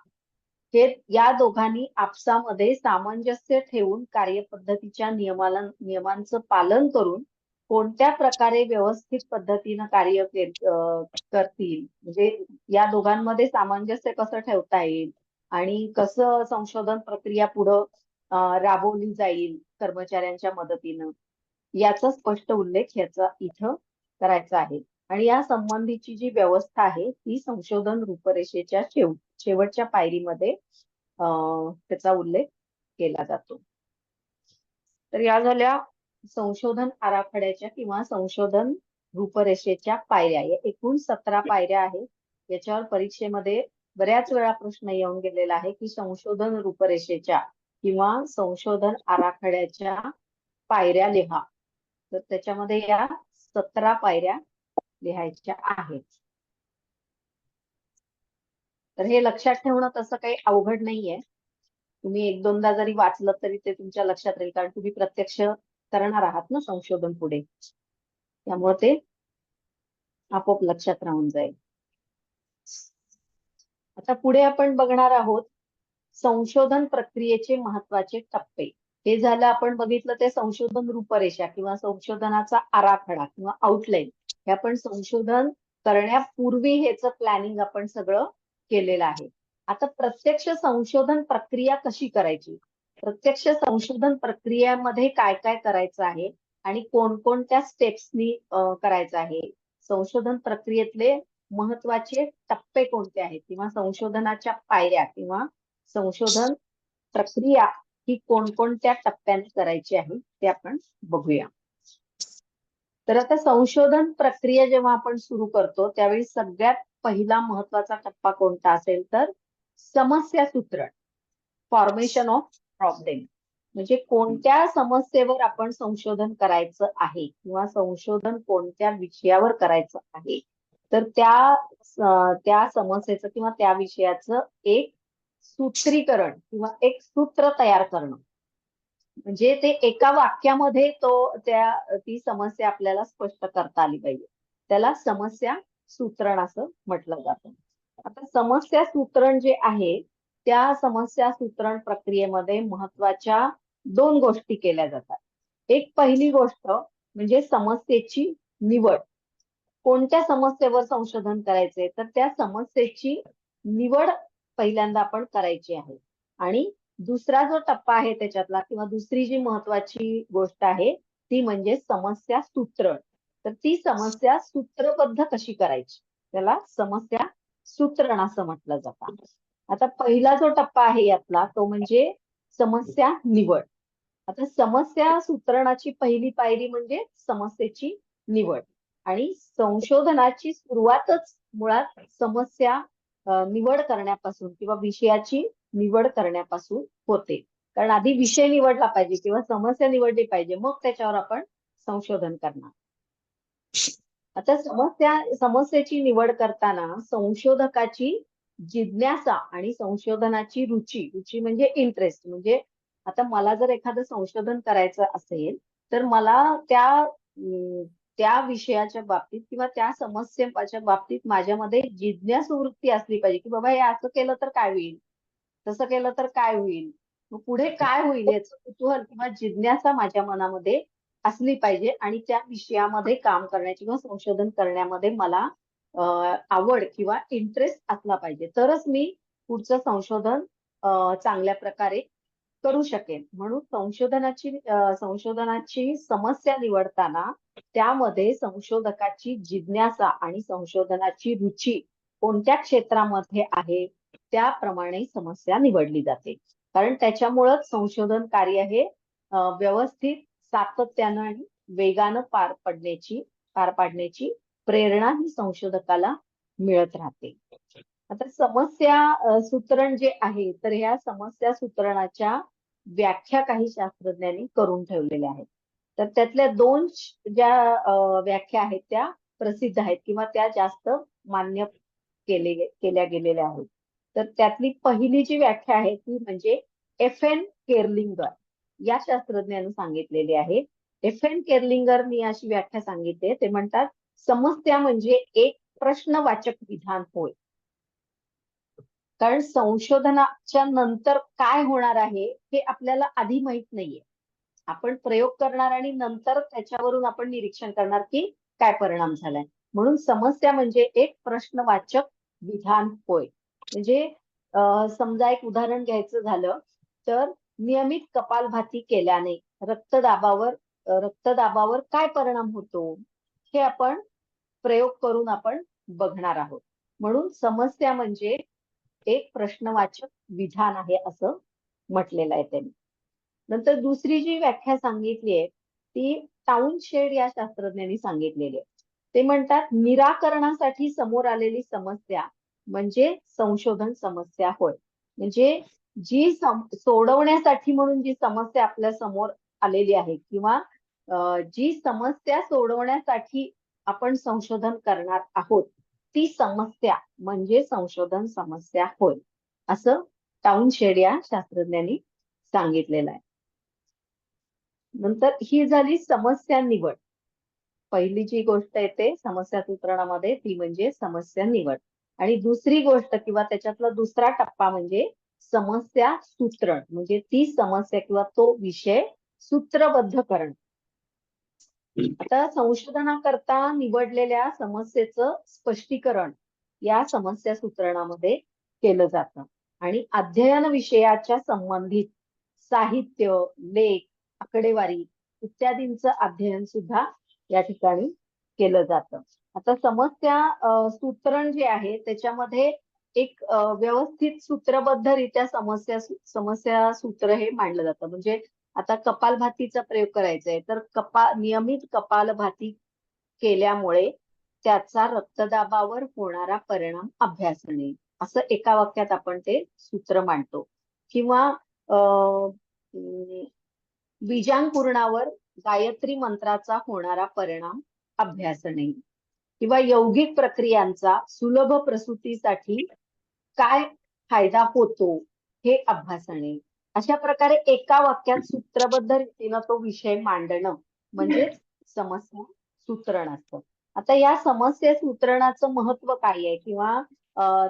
हे या दोघांनी आपसामध्ये सामंजस्य ठेवून कार्यपद्धतीच्या नियमांचं पालन करून कोणत्या प्रकारे व्यवस्थित पद्धतीनं कार्य करतील, म्हणजे या दोघांमध्ये सामंजस्य कसं ठेवता येईल आणि कसं संशोधन प्रक्रिया पुढं राबवली जाईल कर्मचाऱ्यांच्या मदतीनं याचा स्पष्ट उल्लेख याचा इथं करायचा आहे. आणि या संबंधीची जी व्यवस्था आहे ती संशोधन रूपरेषेच्या शेवटच्या पायरीमध्ये त्याचा उल्लेख केला जातो. तर या झाल्या संशोधन आराखड्याच्या किंवा संशोधन रूपरेषेच्या पायऱ्या. या एकूण 17 पायऱ्या आहेत. याच्यावर परीक्षेमध्ये बऱ्याच वेळा प्रश्न येऊन गेलेला आहे की संशोधन रूपरेषेच्या किंवा संशोधन आराखड्याच्या पायऱ्या लिहा. तर त्याच्यामध्ये या 17 पायऱ्या लिहायच्या आहेत. तर हे लक्षात ठेवणं तसं काही अवघड नाहीये. तुम्ही एक दोनदा जरी वाचलं तरी ते तुमच्या लक्षात राहील कारण तुम्ही प्रत्यक्ष करणार आहात ना संशोधन पुढे, त्यामुळे ते आपोआप लक्षात राहून जाईल. आता पुढे आपण बघणार आहोत संशोधन प्रक्रियेचे महत्वाचे टप्पे. हे झालं आपण बघितलं ते संशोधन रूपरेषा किंवा संशोधनाचा आराखडा किंवा आउटलाईन. हे आपण संशोधन करण्यापूर्वी ह्याचं प्लॅनिंग आपण सगळं केलेलं आहे. आता प्रत्यक्ष संशोधन प्रक्रिया कशी करायची, प्रत्यक्ष संशोधन प्रक्रियेमध्ये काय काय करायचं आहे आणि कोणकोणत्या स्टेप्सनी करायचं आहे, संशोधन प्रक्रियेतले महत्वाचे टप्पे कोणते आहेत किंवा संशोधनाच्या पायऱ्या किंवा संशोधन प्रक्रिया ही कोणकोणत्या टप्प्याने करायची आहे ते आपण बघूया. तर आता संशोधन प्रक्रिया जेव्हा आपण सुरू करतो त्यावेळी सगळ्यात पहिला महत्वाचा टप्पा कोणता असेल तर समस्या सूत्रण, फॉर्मेशन ऑफ प्रॉब्लेम. म्हणजे कोणत्या समस्येवर आपण संशोधन करायचं आहे किंवा संशोधन कोणत्या विषयावर करायचं आहे तर त्या समस्येचं किंवा त्या विषयाचं एक सूत्रीकरण किंवा एक सूत्र तयार करणं. म्हणजे ते एका वाक्यामध्ये ती समस्या आपल्याला स्पष्ट करता आली पाहिजे, त्याला समस्या सूत्रण असं म्हटलं जातं. आता समस्या सूत्रण जे आहे त्या समस्या सूत्रण प्रक्रियेमध्ये महत्वाच्या 2 गोष्टी केल्या जातात. एक पहिली गोष्ट म्हणजे समस्येची निवड. कोणत्या समस्येवर संशोधन करायचंय तर त्या समस्येची निवड पहिल्यांदा आपण करायची आहे. आणि दुसरा जो टप्पा आहे त्याच्यातला किंवा दुसरी जी महत्वाची गोष्ट आहे ती म्हणजे समस्या सूत्रण. तर ती समस्या सूत्रबद्ध कशी करायची त्याला समस्या सूत्रण असं म्हटलं जातं. आता पहिला जो टप्पा आहे यातला तो म्हणजे समस्या निवड. आता समस्या सूत्रणाची पहिली पायरी म्हणजे समस्येची निवड, आणि संशोधनाची सुरुवातच मुळात समस्या निवड करण्यापासून किंवा विषयाची निवड करण्यापासून होते. कारण आधी विषय निवडला पाहिजे किंवा समस्या निवडली पाहिजे, मग त्याच्यावर आपण संशोधन करणार. आता समस्येची निवड करताना संशोधकाची जिज्ञासा आणि संशोधनाची रुची म्हणजे इंटरेस्ट. म्हणजे आता मला जर एखादं संशोधन करायचं असेल तर मला त्या विषयाच्या बाबतीत किंवा त्या समस्येच्या बाबतीत माझ्यामध्ये जिज्ञासू वृत्ती असली पाहिजे, की बाबा हे असं केलं तर काय होईल, तसं केलं तर काय होईल, मग पुढे काय होईल याचं कुतूहल किंवा जिज्ञासा माझ्या मनामध्ये असली पाहिजे, आणि त्या विषयामध्ये काम करण्याची किंवा संशोधन करण्यामध्ये मला आवड किंवा इंटरेस्ट असला पाहिजे, तरच मी पुढचं संशोधन चांगल्या प्रकारे करू शकेन. म्हणून संशोधनाची समस्या निवडताना त्यामध्ये संशोधकाची जिज्ञासा आणि संशोधनाची रुची कोणत्या क्षेत्रामध्ये आहे त्याप्रमाणे समस्या निवडली जाते. कारण त्याच्यामुळंच संशोधन कार्य हे व्यवस्थित, सातत्यानं आणि वेगानं पार पाडण्याची प्रेरणा ही संशोधकाला मिळत राहते. आता समस्या सूत्रण जे आहे, तर ह्या समस्या सूत्रणाच्या व्याख्या काही शास्त्रज्ञांनी करून ठेवलेल्या आहेत. तर त्यातल्या दोन ज्या व्याख्या आहेत त्या प्रसिद्ध आहेत किंवा त्या जास्त मान्य केल्या गेलेल्या आहेत. तर त्यातली पहिली जी व्याख्या आहे ती म्हणजे FN केर्लिंगर या शास्त्रज्ञाने सांगितलेली आहे. FN केर्लिंगरनी अशी व्याख्या सांगितली. ते म्हणतात, समस्या म्हणजे एक प्रश्नवाचक विधान होय. कारण संशोधनाच्या नंतर काय होणार आहे हे आपल्याला आधी माहित नाहीये. आपण प्रयोग करणार आणि नंतर त्याच्यावरून आपण निरीक्षण करणार की काय परिणाम झालाय. म्हणून समस्या म्हणजे एक प्रश्नवाचक विधान होय. म्हणजे समजा एक उदाहरण घ्यायचं झालं तर नियमित कपालभाती केल्याने रक्तदाबावर काय परिणाम होतो हे आपण प्रयोग करून आपण बघणार आहोत. म्हणून समस्या म्हणजे एक प्रश्नवाचक विधान आहे असं म्हटलेलं आहे त्यांनी. नंतर दुसरी जी व्याख्या सांगितली आहे ती टाउनशेड या शास्त्रज्ञांनी सांगितलेली आहे. ते म्हणतात, निराकरणासाठी समोर आलेली समस्या म्हणजे संशोधन समस्या होय. म्हणजे जी सोडवण्यासाठी म्हणून जी समस्या आपल्या समोर आलेली आहे किंवा जी समस्या सोडवण्यासाठी आपण संशोधन करणार आहोत ती समस्या म्हणजे संशोधन समस्या होय, असं टाउनशेड या शास्त्रज्ञांनी सांगितलेलं आहे. नंतर ही झाली समस्या निवड. पहिली जी गोष्ट येते समस्या सूत्रणामध्ये ती म्हणजे समस्या निवड. आणि दुसरी गोष्ट किंवा त्याच्यातला दुसरा टप्पा म्हणजे समस्या सूत्रण. म्हणजे ती समस्या किंवा तो विषय सूत्रबद्ध करणं. आता संशोधनाकरता निवडलेल्या समस्येचं स्पष्टीकरण या समस्या सूत्रणामध्ये केलं जातं. आणि अध्ययन विषयाच्या संबंधित साहित्य, लेख, आकडेवारी इत्यादींचं अध्ययन सुद्धा या ठिकाणी केलं जातं. आता समस्या सूत्रण जे आहे त्याच्यामध्ये एक व्यवस्थित सूत्रबद्धरित्या समस्या सूत्र हे मांडलं जातं. म्हणजे आता कपालभातीचा प्रयोग करायचा आहे तर नियमित कपालभाती केल्यामुळे त्याचा रक्तदाबावर होणारा परिणाम अभ्यासणे, असं एका वाक्यात आपण ते सूत्र मांडतो. किंवा बीजांकुरणावर गायत्री मंत्राचा होणारा परिणाम अभ्यासणे, किंवा यौगिक प्रक्रियांचा सुलभ प्रसूतीसाठी काय फायदा होतो हे अभ्यासणे. अशा प्रकारे एका वाक्यात सूत्रबद्ध रीतीनं तो विषय मांडणं म्हणजे समस्या सूत्रण असतं. आता या समस्या सूत्रणाचं महत्व काय आहे किंवा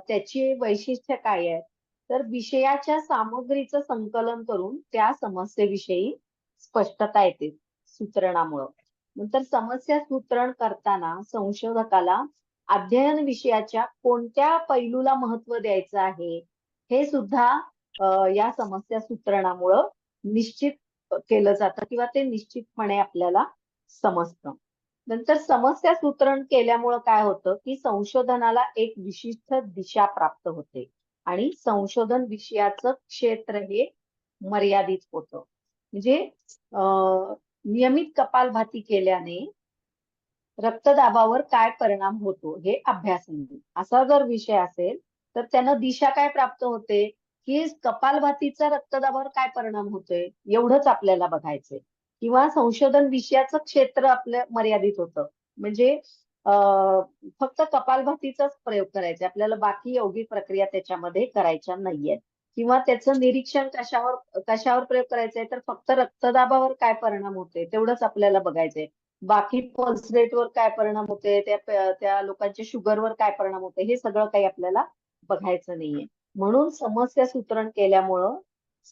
त्याची वैशिष्ट्य काय आहे, तर विषयाच्या सामग्रीचं संकलन करून त्या समस्येविषयी स्पष्टता येते सूत्रणामुळं. नंतर समस्या सूत्रण करताना संशोधकाला अध्ययन विषयाच्या कोणत्या पैलूला महत्व द्यायचं आहे हे सुद्धा या समस्या सूत्रणामुळं निश्चित केलं जातं किंवा ते निश्चितपणे आपल्याला समजतं. नंतर समस्या सूत्रण केल्यामुळं काय होतं की संशोधनाला एक विशिष्ट दिशा प्राप्त होते आणि संशोधन विषयाचं क्षेत्र हे मर्यादित होतं. म्हणजे नियमित कपालभाती केल्याने रक्तदाबावर काय परिणाम होतो हे अभ्यासाने असा जर विषय असेल तर त्यांना दिशा काय प्राप्त होते की कपालभातीचा रक्तदाबावर काय परिणाम होतोय एवढंच आपल्याला बघायचंय. किंवा संशोधन विषयाचं क्षेत्र आपलं मर्यादित होतं. म्हणजे फक्त कपालभातीचाच प्रयोग करायचा आपल्याला, बाकी यौगिक प्रक्रिया त्याच्यामध्ये करायच्या नाहीयेत. किंवा त्याचं निरीक्षण कशावर प्रयोग करायचा आहे तर फक्त रक्तदाबावर काय परिणाम होते तेवढंच आपल्याला बघायचंय. बाकी पल्स रेटवर काय परिणाम होते, त्या लोकांच्या शुगरवर काय परिणाम होते हे सगळं काही आपल्याला बघायचं नाहीये. म्हणून समस्या सूत्रण केल्यामुळं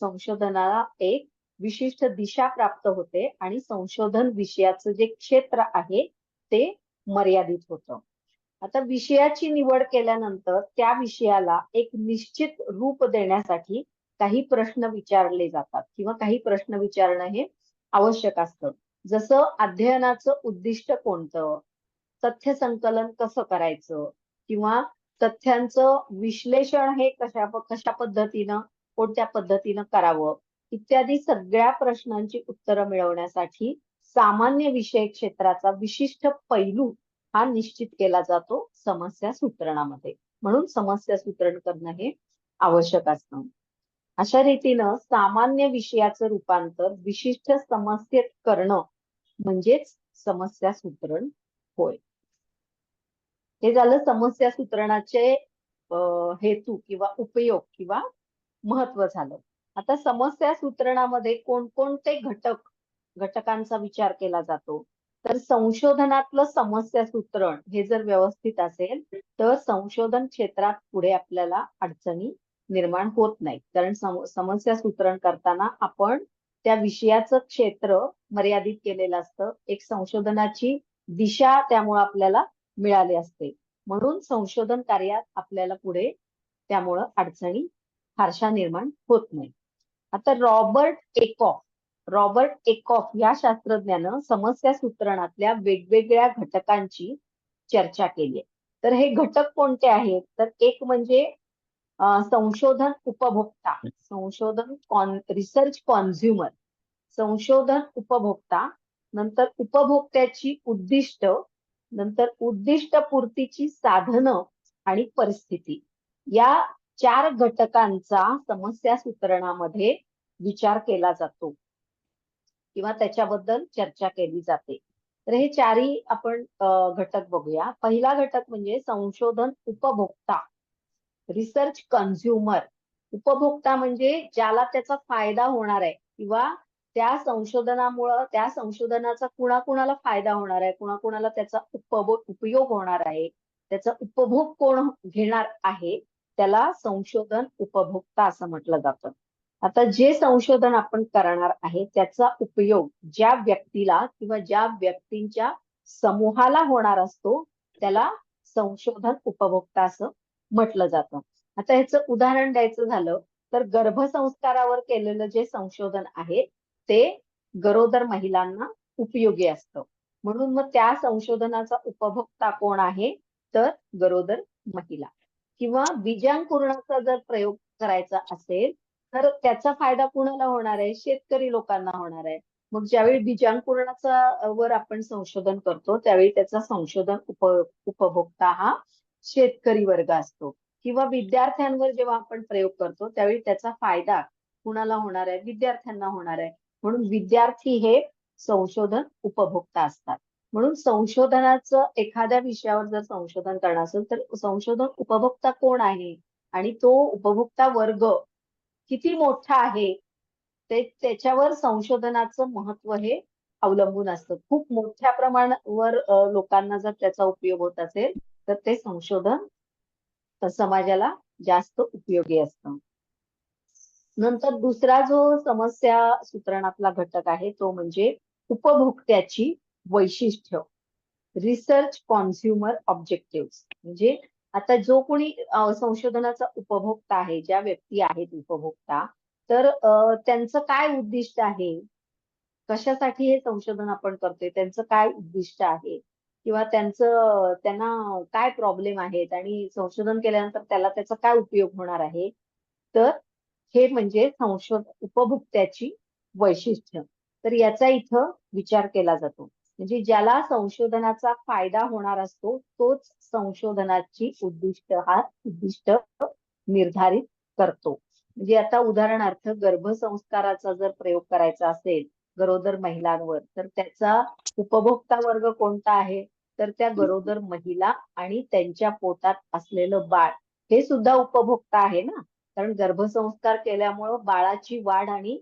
संशोधनाला एक विशिष्ट दिशा प्राप्त होते आणि संशोधन विषयाचं जे क्षेत्र आहे ते मर्यादित होतं. आता विषयाची निवड केल्यानंतर त्या विषयाला एक निश्चित रूप देण्यासाठी काही प्रश्न विचारले जातात किंवा काही प्रश्न विचारणं हे आवश्यक असतं. जसं अध्ययनाचं उद्दिष्ट कोणतं, तथ्य संकलन कसं करायचं किंवा तथ्यांचं विश्लेषण हे कशा पद्धतीनं कोणत्या पद्धतीनं करावं इत्यादी सगळ्या प्रश्नांची उत्तरं मिळवण्यासाठी सामान्य विषय क्षेत्राचा विशिष्ट पैलू हा निश्चित केला जातो समस्या सूत्रणामध्ये. म्हणून समस्या सूत्रण करणं हे आवश्यक असतं. अशा रीतीनं सामान्य विषयाचं रूपांतर विशिष्ट समस्येत करणं म्हणजेच समस्या सूत्रण होय. हे झालं समस्या सूत्रणाचे हेतू किंवा उपयोग किंवा महत्व झालं. आता समस्या सूत्रणामध्ये कोणकोणते घटकांचा विचार केला जातो तर संशोधनातलं समस्या सूत्रण हे जर व्यवस्थित असेल तर संशोधन क्षेत्रात पुढे आपल्याला अडचणी निर्माण होत नाही. कारण समस्या सूत्रण करताना आपण त्या विषयाचं क्षेत्र मर्यादित केलेलं असतं. एक संशोधनाची दिशा त्यामुळे आपल्याला मिळाली असते. म्हणून संशोधन कार्यात आपल्याला पुढे त्यामुळं अडचणी फारशा निर्माण होत नाही. आता रॉबर्ट एकॉफ या शास्त्रज्ञानं समस्या सूत्रणातल्या वेगवेगळ्या घटकांची चर्चा केली. तर हे घटक कोणते आहेत तर एक म्हणजे संशोधन उपभोक्ता, रिसर्च कॉन्झ्युमर, संशोधन उपभोक्ता, नंतर उपभोक्त्याची उद्दिष्ट, नंतर उद्दिष्ट पूर्तीची साधनं आणि परिस्थिती. या 4 घटकांचा समस्या सूत्रणामध्ये विचार केला जातो किंवा त्याच्याबद्दल चर्चा केली जाते. तर हे चारही आपण घटक बघूया. पहिला घटक म्हणजे संशोधन उपभोक्ता, रिसर्च कन्झ्युमर. उपभोक्ता म्हणजे ज्याला त्याचा फायदा होणार आहे किंवा त्या संशोधनामुळं त्या संशोधनाचा कुणाकुणाला फायदा होणार आहे, कुणाकुणाला त्याचा उपयोग होणार आहे, त्याचा उपभोग कोण घेणार आहे त्याला संशोधन उपभोक्ता असं म्हटलं जातं. आता जे संशोधन आपण करणार आहे त्याचा उपयोग ज्या व्यक्तीला किंवा ज्या व्यक्तींच्या समूहाला होणार असतो त्याला संशोधन उपभोक्ता असं म्हटलं जातं. आता ह्याचं उदाहरण द्यायचं झालं तर गर्भसंस्कारावर केलेलं जे संशोधन आहे ते गरोदर महिलांना उपयोगी असतं. म्हणून मग त्या संशोधनाचा उपभोक्ता कोण आहे तर गरोदर महिला. किंवा बीजांकुरणाचा जर प्रयोग करायचा असेल तर त्याचा फायदा कुणाला होणार आहे, शेतकरी लोकांना होणार आहे. मग ज्यावेळी बीजांकुरणाचा वर आपण संशोधन करतो त्यावेळी त्याचा संशोधन उपभोक्ता हा शेतकरी वर्ग असतो. किंवा विद्यार्थ्यांवर जेव्हा आपण प्रयोग करतो त्यावेळी त्याचा फायदा कुणाला होणार आहे, विद्यार्थ्यांना होणार आहे. म्हणून विद्यार्थी हे संशोधन उपभोक्ता असतात. म्हणून संशोधनाचं एखाद्या विषयावर जर संशोधन करणार असेल तर संशोधन उपभोक्ता कोण आहे आणि तो उपभोक्ता वर्ग किती मोठा आहे ते त्याच्यावर संशोधनाचं महत्व हे अवलंबून असतं. खूप मोठ्या प्रमाणावर लोकांना जर त्याचा उपयोग होत असेल तर ते संशोधन समाजाला जास्त उपयोगी असतं. नंतर दुसरा जो समस्या सूत्रणातला घटक आहे तो म्हणजे उपभोक्त्याची वैशिष्ट्य, रिसर्च कॉन्झ्युमर ऑब्जेक्टिव्ह. म्हणजे आता जो कोणी संशोधनाचा उपभोक्ता आहे, ज्या व्यक्ती आहेत उपभोक्ता, तर त्यांचं काय उद्दिष्ट आहे, कशासाठी हे संशोधन आपण करतोय, त्यांचं काय उद्दिष्ट आहे किंवा त्यांना काय प्रॉब्लेम आहेत आणि संशोधन केल्यानंतर त्याला त्याचा काय उपयोग होणार आहे. तर हे म्हणजे उपभोक्त्याची वैशिष्ट्य. तर याचा इथं विचार केला जातो. म्हणजे ज्याला संशोधनाचा फायदा होणार असतो तोच संशोधनाची उद्दिष्ट निर्धारित करतो. म्हणजे आता उदाहरणार्थ गर्भसंस्काराचा जर प्रयोग करायचा असेल गरोदर महिलांवर, तर त्याचा उपभोक्ता वर्ग कोणता आहे? तर त्या गरोदर महिला आणि त्यांच्या पोटात असलेलं बाळ हे सुद्धा उपभोक्ता आहे ना. कारण गर्भसंस्कार केल्यामुळं बाळाची वाढ आणि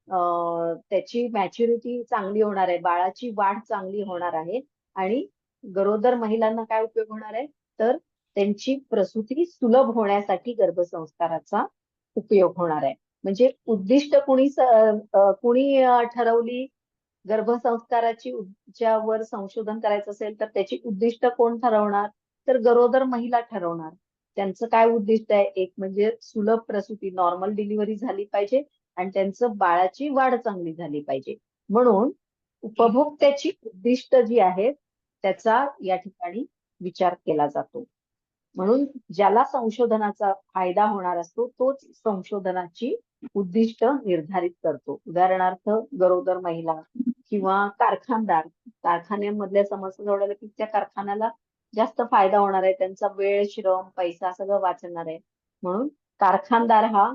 त्याची मॅच्युरिटी चांगली होणार आहे, बाळाची वाढ चांगली होणार आहे आणि गरोदर महिलांना काय उपयोग होणार आहे? तर त्यांची प्रसूती सुलभ होण्यासाठी गर्भसंस्काराचा उपयोग होणार आहे. म्हणजे उद्दिष्ट कुणी ठरवली गर्भसंस्काराची वर संशोधन करायचं असेल तर त्याची उद्दिष्ट कोण ठरवणार? तर गरोदर महिला ठरवणार. त्यांचं काय उद्दिष्ट आहे? एक म्हणजे सुलभ प्रसूती, नॉर्मल डिलिव्हरी झाली पाहिजे आणि त्यांचं बाळाची वाढ चांगली झाली पाहिजे. म्हणून उपभोक्त्याची उद्दिष्ट जी आहेत त्याचा या ठिकाणी विचार केला जातो. म्हणून ज्याला संशोधनाचा फायदा होणार असतो तोच संशोधनाची उद्दिष्ट निर्धारित करतो. उदाहरणार्थ गरोदर महिला किंवा कारखानदार, कारखान्यांमधल्या समस्या सोडवल्या की त्या कारखान्याला जास्त फायदा होणार आहे, त्यांचा वेळ, श्रम, पैसा सगळं वाचणार आहे. म्हणून कारखानदार हा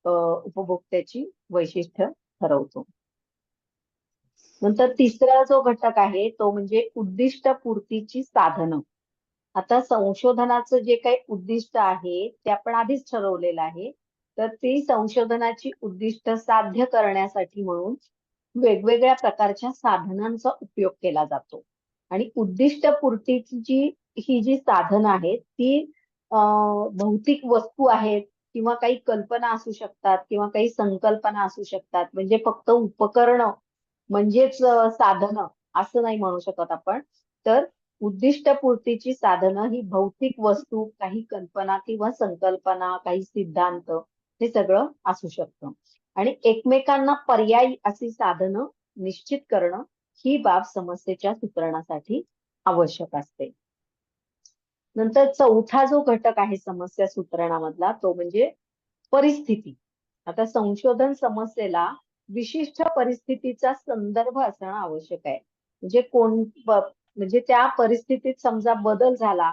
उपभोक्त्याची वैशिष्ट्य ठरवतो. नंतर तिसरा जो घटक आहे तो म्हणजे उद्दिष्ट पूर्तीची साधनं. आता संशोधनाचं जे काही उद्दिष्ट आहे ते आपण आधीच ठरवलेलं आहे. तर ती संशोधनाची उद्दिष्ट साध्य करण्यासाठी म्हणून वेगवेगळ्या प्रकारच्या साधनांचा उपयोग केला जातो. आणि उद्दिष्ट पूर्तीची ही जी साधनं आहेत ती भौतिक वस्तू आहेत किंवा काही कल्पना असू शकतात किंवा काही संकल्पना असू शकतात. म्हणजे फक्त उपकरणं म्हणजेच साधनं असं नाही म्हणू शकत आपण. तर उद्दिष्टपूर्तीची साधनं ही भौतिक वस्तू, काही कल्पना किंवा संकल्पना, काही सिद्धांत हे सगळं असू शकतं. आणि एकमेकांना पर्यायी अशी साधनं निश्चित करणं ही बाब समस्येच्या सूत्रणासाठी आवश्यक असते. नंतर चौथा जो घटक आहे समस्या सूत्रणामधला तो म्हणजे परिस्थिती. आता संशोधन समस्येला विशिष्ट परिस्थितीचा संदर्भ असणं आवश्यक आहे. म्हणजे त्या परिस्थितीत समजा बदल झाला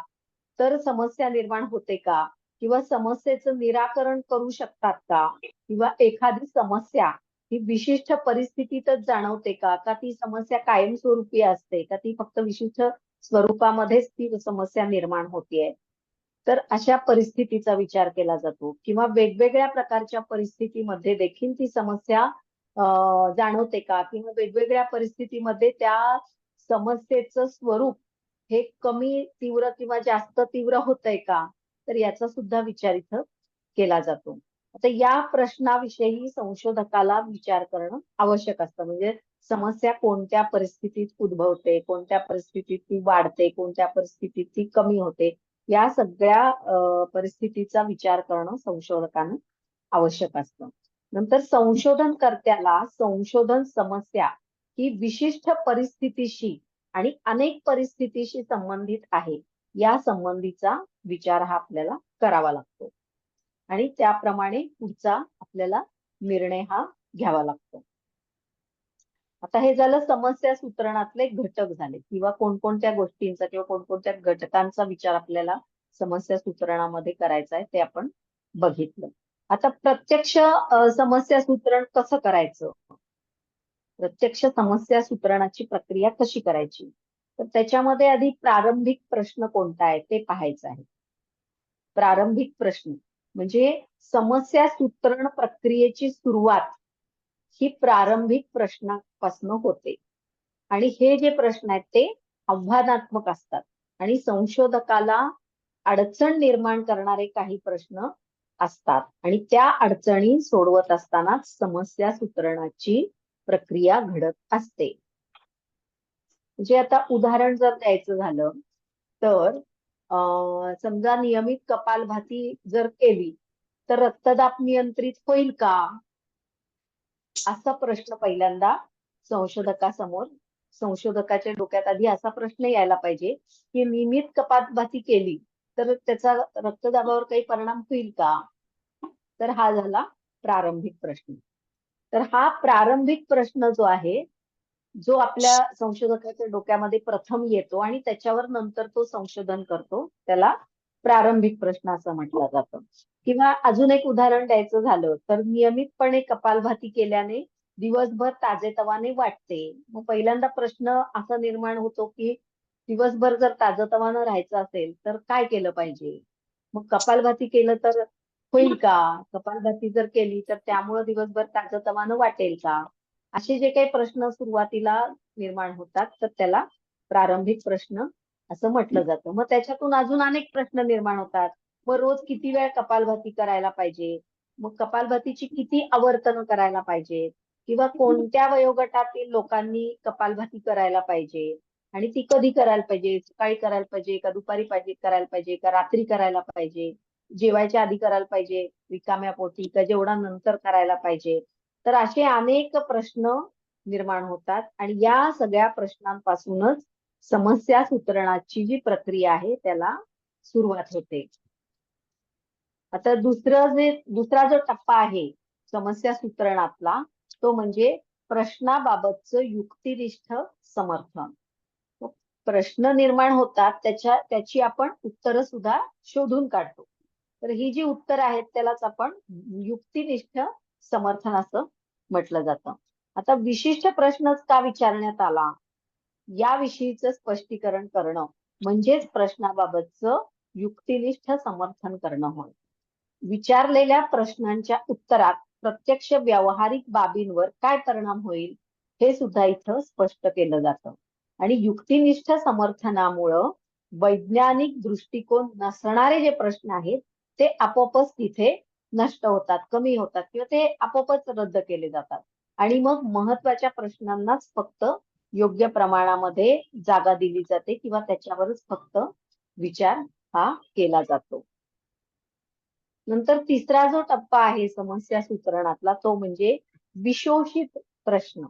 तर समस्या निर्माण होते का? किंवा समस्येचं निराकरण करू शकतात का? किंवा एखादी समस्या ही विशिष्ट परिस्थितीतच जाणवते का? का ती समस्या कायमस्वरूपी असते? का ती फक्त विशिष्ट स्वरूपामध्येच ती समस्या निर्माण होतीये? तर अशा परिस्थितीचा विचार केला जातो किंवा वेगवेगळ्या प्रकारच्या परिस्थितीमध्ये देखील ती समस्या जाणवते का? किंवा वेगवेगळ्या परिस्थितीमध्ये त्या समस्येचं स्वरूप हे कमी तीव्र किंवा जास्त तीव्र होतंय का? तर याचा सुद्धा विचार इथं केला जातो. आता या प्रश्नाविषयी संशोधकाला विचार करणं आवश्यक असतं. म्हणजे समस्या कोणत्या परिस्थितीत उद्भवते, कोणत्या परिस्थितीत ती वाढते, कोणत्या परिस्थितीत ती कमी होते. या सगळ्या परिस्थितीचा विचार करणं संशोधकांना आवश्यक असतं. नंतर संशोधनकर्त्याला संशोधन समस्या ही विशिष्ट परिस्थितीशी आणि अनेक परिस्थितीशी संबंधित आहे या संबंधीचा विचार हा आपल्याला करावा लागतो आणि त्याप्रमाणे पुढचा आपल्याला निर्णय हा घ्यावा लागतो. आता हे झालं समस्या सूत्रणातले घटक झाले किंवा कोणकोणत्या गोष्टींचा किंवा कोणकोणत्या घटकांचा विचार आपल्याला समस्या सूत्रणामध्ये करायचा आहे ते आपण बघितलं. आता प्रत्यक्ष समस्या सूत्रण कसं करायचं? प्रत्यक्ष समस्या सूत्रणाची प्रक्रिया कशी करायची? तर त्याच्यामध्ये आधी प्रारंभिक प्रश्न कोणता आहे ते पाहायचं आहे. प्रारंभिक प्रश्न म्हणजे समस्या सूत्रण प्रक्रियेची सुरुवात ही प्रारंभिक प्रश्नापासून होते आणि हे जे प्रश्न आहेत ते आव्हानात्मक असतात आणि संशोधकाला अडचण निर्माण करणारे काही प्रश्न असतात आणि त्या अडचणी सोडवत असताना समस्या सूत्रणाची प्रक्रिया घडत असते. म्हणजे आता उदाहरण जर द्यायचं झालं तर समजा नियमित कपालभाती जर केली तर रक्तदाब नियंत्रित होईल का? असा प्रश्न पहिल्यांदा संशोधकाच्या डोक्यात आधी असा प्रश्न यायला पाहिजे की नियमित कपालभाती केली तर त्याचा रक्तदाबावर काही परिणाम होईल का? तर हा झाला प्रारंभिक प्रश्न. तर हा प्रारंभिक प्रश्न जो आहे, जो आपल्या संशोधकाच्या डोक्यामध्ये प्रथम येतो आणि त्याच्यावर नंतर तो संशोधन करतो, त्याला प्रारंभिक प्रश्न असं म्हटलं जातं. किंवा अजून एक उदाहरण द्यायचं झालं तर नियमितपणे कपालभाती केल्याने दिवसभर ताजेतवाने वाटते. मग पहिल्यांदा प्रश्न असा निर्माण होतो की दिवसभर जर ताजतवानं राहायचं असेल तर काय केलं पाहिजे? मग कपालभाती केलं तर होईल का? कपालभाती जर केली तर त्यामुळे दिवसभर ताजतवानं वाटेल का? असे जे काही प्रश्न सुरुवातीला निर्माण होतात तर त्याला प्रारंभिक प्रश्न असं म्हटलं जातं. मग त्याच्यातून अजून अनेक प्रश्न निर्माण होतात. मग रोज किती वेळ कपालभाती करायला पाहिजे? मग कपालभातीची किती आवर्तनं करायला पाहिजे? किंवा कोणत्या वयोगटातील लोकांनी कपालभाती करायला पाहिजे? आणि ती कधी करायला पाहिजे? सकाळी करायला पाहिजे का दुपारी पाहिजे करायला पाहिजे का रात्री करायला पाहिजे? जेवायच्या आधी करायला पाहिजे रिकाम्या पोटी का जेवणानंतर करायला पाहिजे? तर असे अनेक प्रश्न निर्माण होतात आणि या सगळ्या प्रश्नांपासूनच समस्या सूत्रणाची जी प्रक्रिया आहे त्याला सुरुवात होते. आता दुसरा जो टप्पा आहे समस्या सूत्रणातला तो म्हणजे प्रश्नाबाबतचं युक्तिनिष्ठ समर्थन. प्रश्न निर्माण होतात त्याची आपण उत्तरं सुद्धा शोधून काढतो. तर ही जी उत्तर आहेत त्यालाच आपण युक्तिनिष्ठ समर्थन असं म्हटलं जातं. आता विशिष्ट प्रश्नच का विचारण्यात आला याविषयीचं स्पष्टीकरण करणं म्हणजेच प्रश्नाबाबतचं युक्तिनिष्ठ समर्थन करणं होय. विचारलेल्या प्रश्नांच्या उत्तरात प्रत्यक्ष व्यावहारिक बाबींवर काय परिणाम होईल हे सुद्धा इथं स्पष्ट केलं जातं. आणि युक्तिनिष्ठ समर्थनामुळं वैज्ञानिक दृष्टिकोन नसणारे जे प्रश्न आहेत ते आपोआपच तिथे नष्ट होतात, कमी होतात किंवा ते आपोआपच रद्द केले जातात. आणि मग महत्वाच्या प्रश्नांनाच फक्त योग्य प्रमाणामध्ये जागा दिली जाते किंवा त्याच्यावरच फक्त विचार हा केला जातो. नंतर तिसरा जो टप्पा आहे समस्या सूत्रणातला तो म्हणजे विशोषित प्रश्न.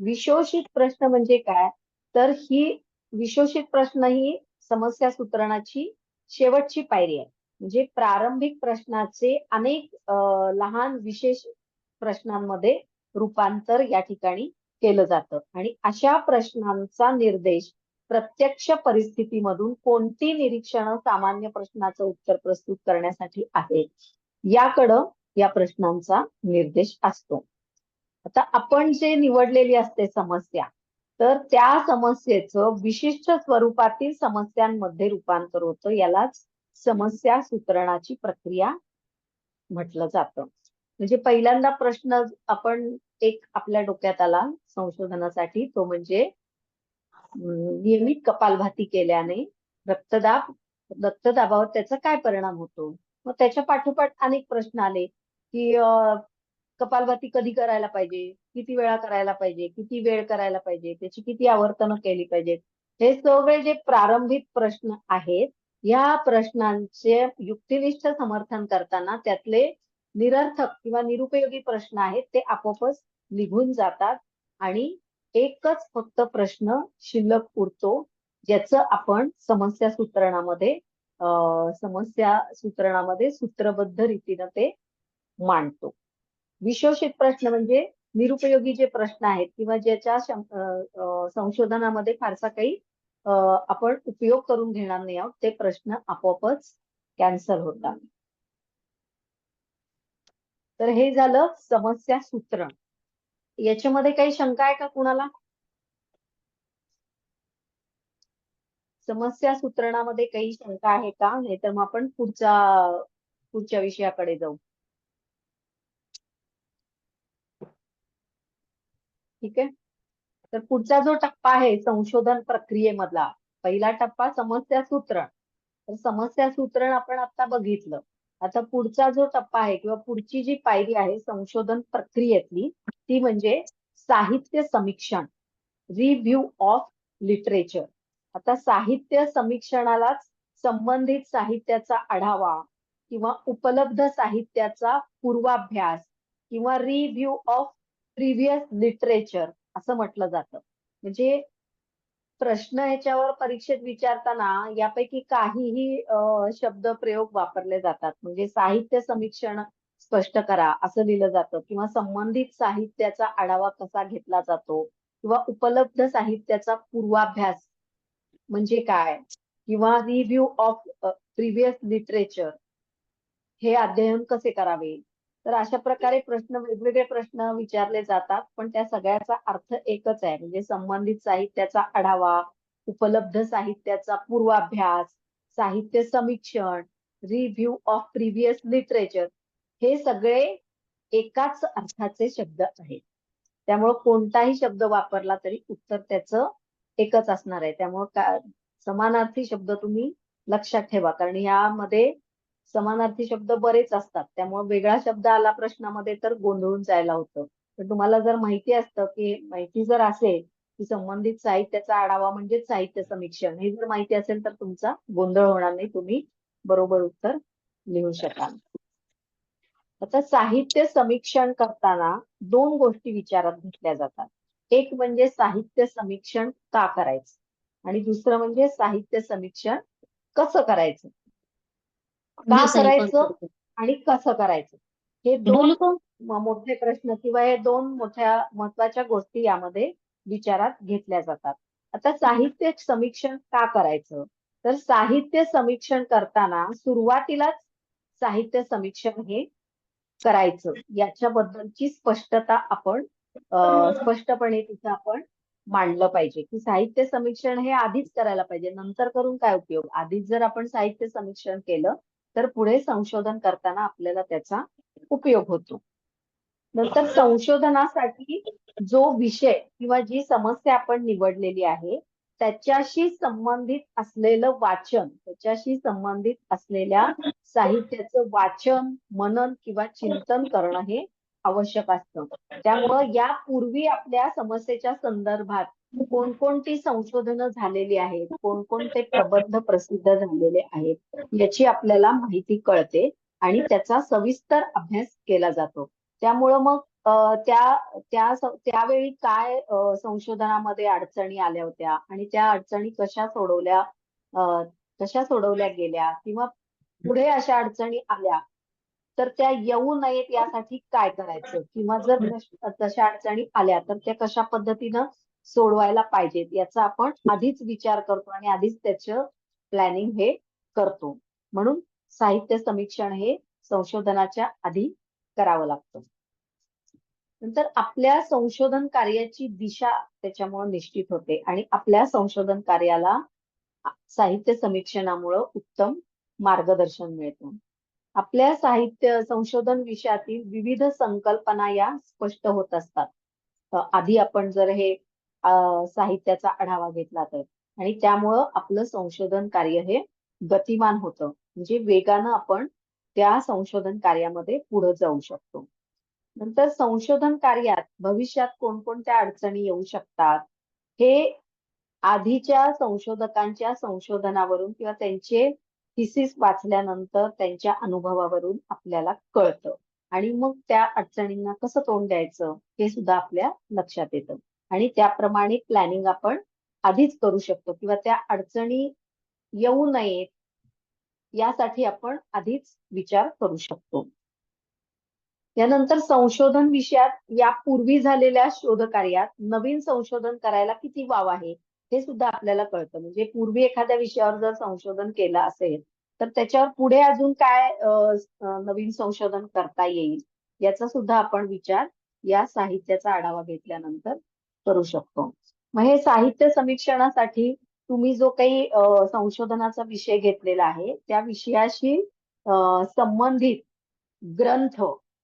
विशोषित प्रश्न म्हणजे काय? तर ही विशोषित प्रश्न ही समस्या सूत्रणाची शेवटची पायरी आहे. म्हणजे प्रारंभिक प्रश्नाचे अनेक लहान विशेष प्रश्नांमध्ये रूपांतर या ठिकाणी केलं जातं आणि अशा प्रश्नांचा निर्देश प्रत्यक्ष परिस्थितीमधून कोणती निरीक्षणं सामान्य प्रश्नाचं उत्तर प्रस्तुत करण्यासाठी आहेत याकडं या प्रश्नांचा निर्देश असतो. आता आपण जे निवडलेली असते समस्या तर त्या समस्येचं विशिष्ट स्वरूपातील समस्यांमध्ये रूपांतर होतं यालाच समस्या सूत्रणाची प्रक्रिया म्हटलं जातं. म्हणजे पहिल्यांदा प्रश्न आपण एक आपल्या डोक्यात आला संशोधनासाठी तो म्हणजे नियमित कपालभाती केल्याने रक्तदाबावर त्याचा काय परिणाम होतो? मग त्याच्या पाठोपाठ अनेक प्रश्न आले की कपालभाती कधी करायला पाहिजे? किती वेळा करायला पाहिजे? किती वेळ करायला पाहिजे? त्याची किती आवर्तनं केली पाहिजेत? हे सगळे जे प्रारंभिक प्रश्न आहेत या प्रश्नांचे युक्तिनिष्ठ समर्थन करताना त्यातले निरर्थक किंवा निरुपयोगी प्रश्न आहेत ते आपोआपच निघून जातात आणि एकच फक्त प्रश्न शिल्लक उरतो ज्याचं आपण समस्या सूत्रणामध्ये सूत्रबद्ध रीतीनं ते मांडतो. विशोषित प्रश्न म्हणजे निरुपयोगी जे प्रश्न आहेत किंवा ज्याच्या संशोधनामध्ये फारसा काही आपण उपयोग करून घेणार नाही आहोत ते प्रश्न आपोआपच कॅन्सल होतात. तर हे झालं समस्या सूत्रण. याच्यामध्ये काही शंका आहे का कुणाला? समस्या सूत्रणामध्ये काही शंका आहे का? नाहीतर मग आपण पुढच्या विषयाकडे जाऊ. ठीक आहे. तर पुढचा जो टप्पा आहे संशोधन प्रक्रियेमधला पहिला टप्पा समस्या सूत्रण. तर समस्या सूत्रण आपण आता बघितलं. आता पुढचा जो टप्पा आहे किंवा पुढची जी पायरी आहे संशोधन प्रक्रियेतली ती म्हणजे साहित्य समीक्षण, रिव्ह्यू ऑफ लिटरेचर. आता साहित्य समीक्षणालाच संबंधित साहित्याचा आढावा किंवा उपलब्ध साहित्याचा पूर्वाभ्यास किंवा रिव्ह्यू ऑफ प्रिव्हियस लिटरेचर असं म्हटलं जातं. म्हणजे प्रश्न ह्याच्यावर परीक्षेत विचारताना यापैकी काहीही शब्द प्रयोग वापरले जातात. म्हणजे साहित्य समीक्षण स्पष्ट करा असं लिहिलं जातं, किंवा संबंधित साहित्याचा आढावा कसा घेतला जातो, किंवा उपलब्ध साहित्याचा पूर्वाभ्यास म्हणजे काय, किंवा रिव्ह्यू ऑफ प्रिव्हियस लिटरेचर हे अध्ययन कसे करावे. तर अशा प्रकारे वेगवेगळे प्रश्न विचारले जातात, पण त्या सगळ्याचा अर्थ एकच आहे, म्हणजे संबंधित साहित्याचा आढावा, उपलब्ध साहित्याचा पूर्वाभ्यास, साहित्य समीक्षण, रिव्ह्यू ऑफ प्रिव्हियस लिटरेचर, हे सगळे एकाच अर्थाचे शब्द आहेत. त्यामुळे कोणताही शब्द वापरला तरी उत्तर त्याचं एकच असणार आहे. त्यामुळे समानार्थी शब्द तुम्ही लक्षात ठेवा, कारण यामध्ये समानार्थी शब्द बरेच असतात. त्यामुळे वेगळा शब्द आला प्रश्नामध्ये तर गोंधळून जायला होतं. पण तुम्हाला जर माहिती असतं, की माहिती जर असेल की संबंधित साहित्याचा आढावा म्हणजे साहित्य समीक्षण, हे जर माहिती असेल तर तुमचा गोंधळ होणार नाही, तुम्ही बरोबर उत्तर लिहू शकाल. आता साहित्य समीक्षण करताना दोन गोष्टी विचारात घेतल्या जातात. एक म्हणजे साहित्य समीक्षण का करायचं, आणि दुसरं म्हणजे साहित्य समीक्षण कसं करायचं. का करायचं आणि कसं करायचं, हे दोन मोठे प्रश्न किंवा हे दोन मोठ्या महत्वाच्या गोष्टी यामध्ये विचारात घेतल्या जातात. आता साहित्य समीक्षण का करायचं, तर साहित्य समीक्षण करताना सुरुवातीलाच साहित्य समीक्षण हे करायचं याच्याबद्दलची स्पष्टता आपण स्पष्टपणे तिथं आपण मांडलं पाहिजे, की साहित्य समीक्षण हे आधीच करायला पाहिजे, नंतर करून काय उपयोग. आधीच जर आपण साहित्य समीक्षण केलं तर पुढे संशोधन करताना आपल्याला त्याचा उपयोग होतो. नंतर संशोधनासाठी जो विषय किंवा जी समस्या आपण निवडलेली आहे त्याच्याशी संबंधित असलेलं वाचन, त्याच्याशी संबंधित असलेल्या साहित्याचं वाचन, मनन किंवा चिंतन करणं हे आवश्यक असतं. त्यामुळं यापूर्वी आपल्या समस्येच्या संदर्भात कोणकोणती संशोधनं झालेली आहेत, कोणकोणते प्रबंध प्रसिद्ध झालेले आहेत याची आपल्याला माहिती कळते आणि त्याचा सविस्तर अभ्यास केला जातो. त्यामुळं मग त्यावेळी काय संशोधनामध्ये अडचणी आल्या होत्या आणि त्या अडचणी कशा सोडवल्या गेल्या, किंवा पुढे अशा अडचणी आल्या तर त्या येऊ नयेत यासाठी काय करायचं, किंवा जर तशा अडचणी आल्या तर त्या कशा पद्धतीनं सोडवायला पाहिजेत याचा आपण आधीच विचार करतो आणि आधीच त्याचं प्लॅनिंग हे करतो. म्हणून साहित्य समीक्षण हे संशोधनाच्या आधी करावं लागतं. नंतर आपल्या संशोधन कार्याची दिशा त्याच्यामुळे निश्चित होते आणि आपल्या संशोधन कार्याला साहित्य समीक्षणामुळे उत्तम मार्गदर्शन मिळतं. आपल्या साहित्य संशोधन विषयातील विविध संकल्पना या स्पष्ट होत असतात. आधी आपण जर हे साहित्याचा आढावा घेतला तर, आणि त्यामुळं आपलं संशोधन कार्य हे गतिमान होतं, म्हणजे वेगानं आपण त्या संशोधन कार्यामध्ये पुढे जाऊ शकतो. नंतर संशोधन कार्यात भविष्यात कोणकोणत्या अडचणी येऊ शकतात हे आधीच्या संशोधकांच्या संशोधनावरून किंवा त्यांचे थिसिस वाचल्यानंतर त्यांच्या अनुभवावरून आपल्याला कळतं, आणि मग त्या अडचणींना कसं तोंड द्यायचं हे सुद्धा आपल्या लक्षात येतं, आणि त्याप्रमाणे प्लॅनिंग आपण आधीच करू शकतो, किंवा त्या अडचणी येऊ नयेत यासाठी आपण आधीच विचार करू शकतो. यानंतर संशोधन विषयात यापूर्वी झालेल्या शोधकार्यात नवीन संशोधन करायला किती वाव आहे हे सुद्धा आपल्याला कळतं. म्हणजे पूर्वी एखाद्या विषयावर जर संशोधन केलं असेल तर त्याच्यावर पुढे अजून काय नवीन संशोधन करता येईल याचा सुद्धा आपण विचार या साहित्याचा आढावा घेतल्यानंतर करू शकतो. मग हे साहित्य समीक्षणासाठी तुम्ही जो काही संशोधनाचा विषय घेतलेला आहे त्या विषयाशी संबंधित ग्रंथ,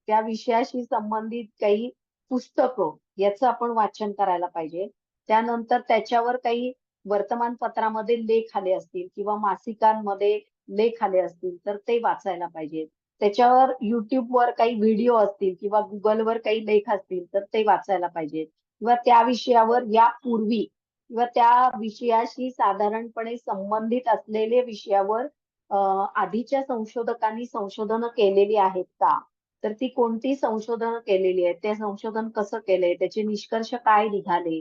त्या विषयाशी संबंधित काही पुस्तकं याचं आपण वाचन करायला पाहिजे. त्यानंतर त्याच्यावर काही वर्तमानपत्रामध्ये लेख आले असतील किंवा मासिकांमध्ये लेख आले असतील तर ते वाचायला पाहिजे. त्याच्यावर युट्यूबवर काही व्हिडिओ असतील किंवा गुगलवर काही लेख असतील तर ते वाचायला पाहिजे, किंवा त्या विषयावर यापूर्वी किंवा त्या विषयाशी साधारणपणे संबंधित असलेल्या विषयावर आधीच्या संशोधकांनी संशोधनं केलेली आहेत का, तर ती कोणती संशोधनं केलेली आहेत, ते संशोधन कसं केलंय, त्याचे निष्कर्ष काय निघाले,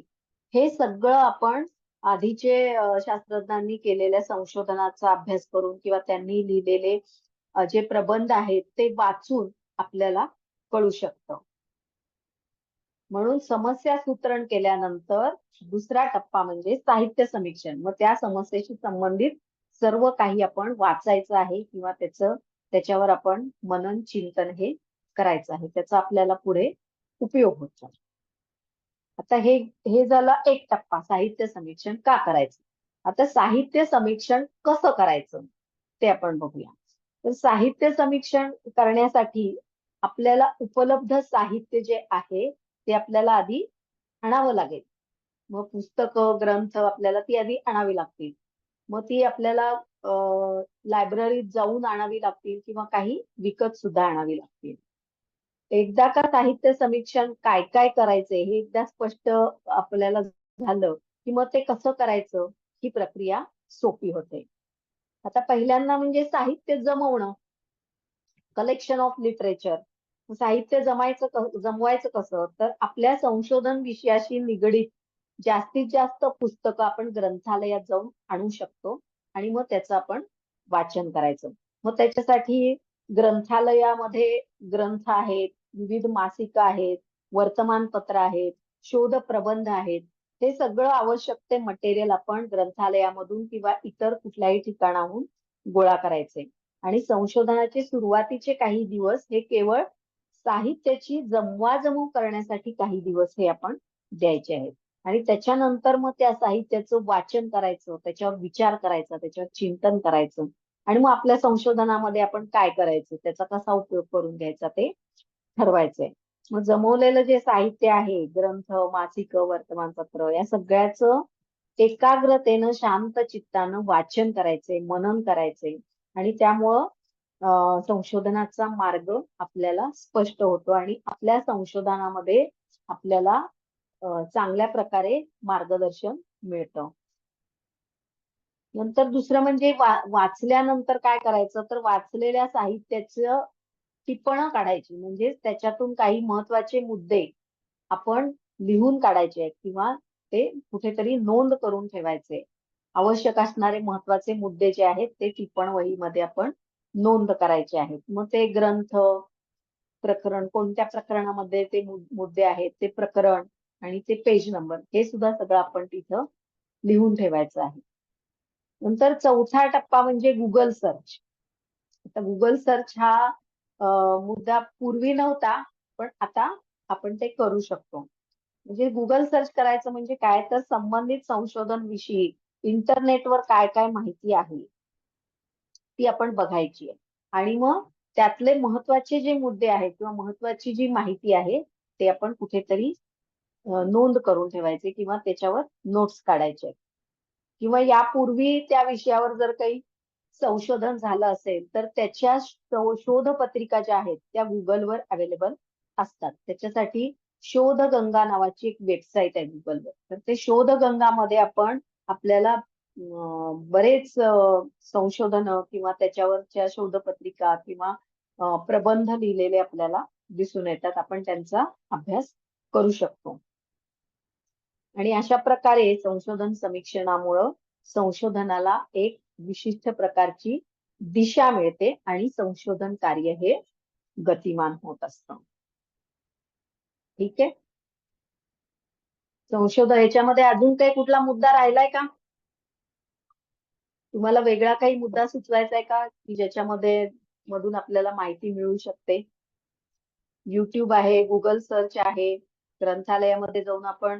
हे सगळं आपण आधीचे शास्त्रज्ञांनी केलेल्या संशोधनाचा अभ्यास करून किंवा त्यांनी लिहिलेले जे प्रबंध आहेत ते वाचून आपल्याला कळू शकतं. म्हणून समस्या सूत्रण केल्यानंतर दुसरा टप्पा म्हणजे साहित्य समीक्षण. मग त्या समस्येशी संबंधित सर्व काही आपण वाचायचं आहे किंवा त्याच्यावर आपण मनन चिंतन हे करायचं आहे. त्याचा आपल्याला पुढे उपयोग होतो. आता हे झालं एक टप्पा, साहित्य समीक्षण का करायचं. आता साहित्य समीक्षण कसं करायचं ते आपण बघूया. तर साहित्य समीक्षण करण्यासाठी आपल्याला उपलब्ध साहित्य जे आहे ते आपल्याला आधी आणावं लागेल. मग पुस्तकं, ग्रंथ आपल्याला ती आधी आणावी लागतील. मग ती आपल्याला लायब्ररीत जाऊन आणावी लागतील किंवा काही विकत सुद्धा आणावी लागतील. एकदा का साहित्य समीक्षण काय काय करायचंय हे एकदा स्पष्ट आपल्याला झालं की मग ते कसं करायचं ही प्रक्रिया सोपी होते. आता पहिल्यांदा म्हणजे साहित्य जमवणं, कलेक्शन ऑफ लिटरेचर. साहित्य जमवायचं कसं, तर आपल्या संशोधन विषयाशी निगडीत जास्तीत जास्त पुस्तकं आपण ग्रंथालयात जाऊन आणू शकतो आणि मग त्याचं आपण वाचन करायचं. मग त्याच्यासाठी ग्रंथालयामध्ये ग्रंथ आहेत, विविध मासिकं आहेत, वर्तमानपत्र आहेत, शोध प्रबंध आहेत. हे सगळं आवश्यक ते मटेरियल आपण ग्रंथालयामधून किंवा इतर कुठल्याही ठिकाणाहून गोळा करायचे. आणि संशोधनाचे सुरुवातीचे काही दिवस हे केवळ साहित्याची जमवाजमव करण्यासाठी काही दिवस हे आपण द्यायचे आहेत. आणि त्याच्यानंतर मग त्या साहित्याचं वाचन करायचं, त्याच्यावर विचार करायचा, त्याच्यावर चिंतन करायचं आणि मग आपल्या संशोधनामध्ये आपण काय करायचं, त्याचा कसा उपयोग करून घ्यायचा ते ठरवायचंय. मग जमवलेलं जे साहित्य आहे, ग्रंथ, मासिकं, वर्तमानपत्र, या सगळ्याचं एकाग्रतेनं शांत चित्तानं वाचन करायचे, मनन करायचे आणि त्यामुळं संशोधनाचा मार्ग आपल्याला स्पष्ट होतो आणि आपल्या संशोधनामध्ये आपल्याला चांगल्या प्रकारे मार्गदर्शन मिळतं. नंतर दुसरं म्हणजे वाचल्यानंतर काय करायचं, तर वाचलेल्या साहित्याचं टिपणं काढायची. म्हणजे त्याच्यातून काही महत्वाचे मुद्दे आपण लिहून काढायचे आहेत किंवा ते कुठेतरी नोंद करून ठेवायचे. आवश्यक असणारे महत्वाचे मुद्दे जे आहेत ते टिपण वहीमध्ये आपण नोंद करायचे आहेत. मग ते ग्रंथ, प्रकरण, कोणत्या प्रकरणामध्ये ते मुद्दे आहेत, ते प्रकरण आणि ते पेज नंबर हे सुद्धा सगळं आपण तिथं लिहून ठेवायचं आहे. नंतर चौथा टप्पा म्हणजे गुगल सर्च. आता गुगल सर्च हा मुद्दा पूर्वी नव्हता, पण आता आपण ते करू शकतो. म्हणजे गुगल सर्च करायचं म्हणजे काय, तर संबंधित संशोधन विषयी इंटरनेटवर काय काय माहिती आहे ती आपण बघायची आहे. आणि मग त्यातले महत्वाचे जे मुद्दे आहेत किंवा महत्वाची जी माहिती आहे ते आपण कुठेतरी नोंद करून ठेवायचे किंवा त्याच्यावर नोट्स काढायचे. किंवा यापूर्वी त्या विषयावर जर काही संशोधन झालं असेल तर त्याच्या शोध पत्रिका ज्या आहेत त्या गुगलवर अवेलेबल असतात. त्याच्यासाठी शोधगंगा नावाची एक वेबसाईट आहे गुगलवर. तर ते शोधगंगामध्ये आपण आपल्याला बरेच संशोधन किंवा त्याच्यावरच्या शोधपत्रिका किंवा प्रबंध लिहिलेले आपल्याला दिसून येतात. आपण त्यांचा अभ्यास करू शकतो. आणि अशा प्रकारे संशोधन समीक्षणामुळं संशोधनाला एक विशिष्ट प्रकारची दिशा मिळते आणि संशोधन कार्य हे गतिमान होत असतं. ठीक आहे. संशोधन याच्यामध्ये अजून काही कुठला मुद्दा राहिलाय का? तुम्हाला वेगळा काही मुद्दा सुचवायचा आहे का की ज्याच्यामध्ये मधून आपल्याला माहिती मिळू शकते? युट्यूब आहे, गुगल सर्च आहे, ग्रंथालयामध्ये जाऊन आपण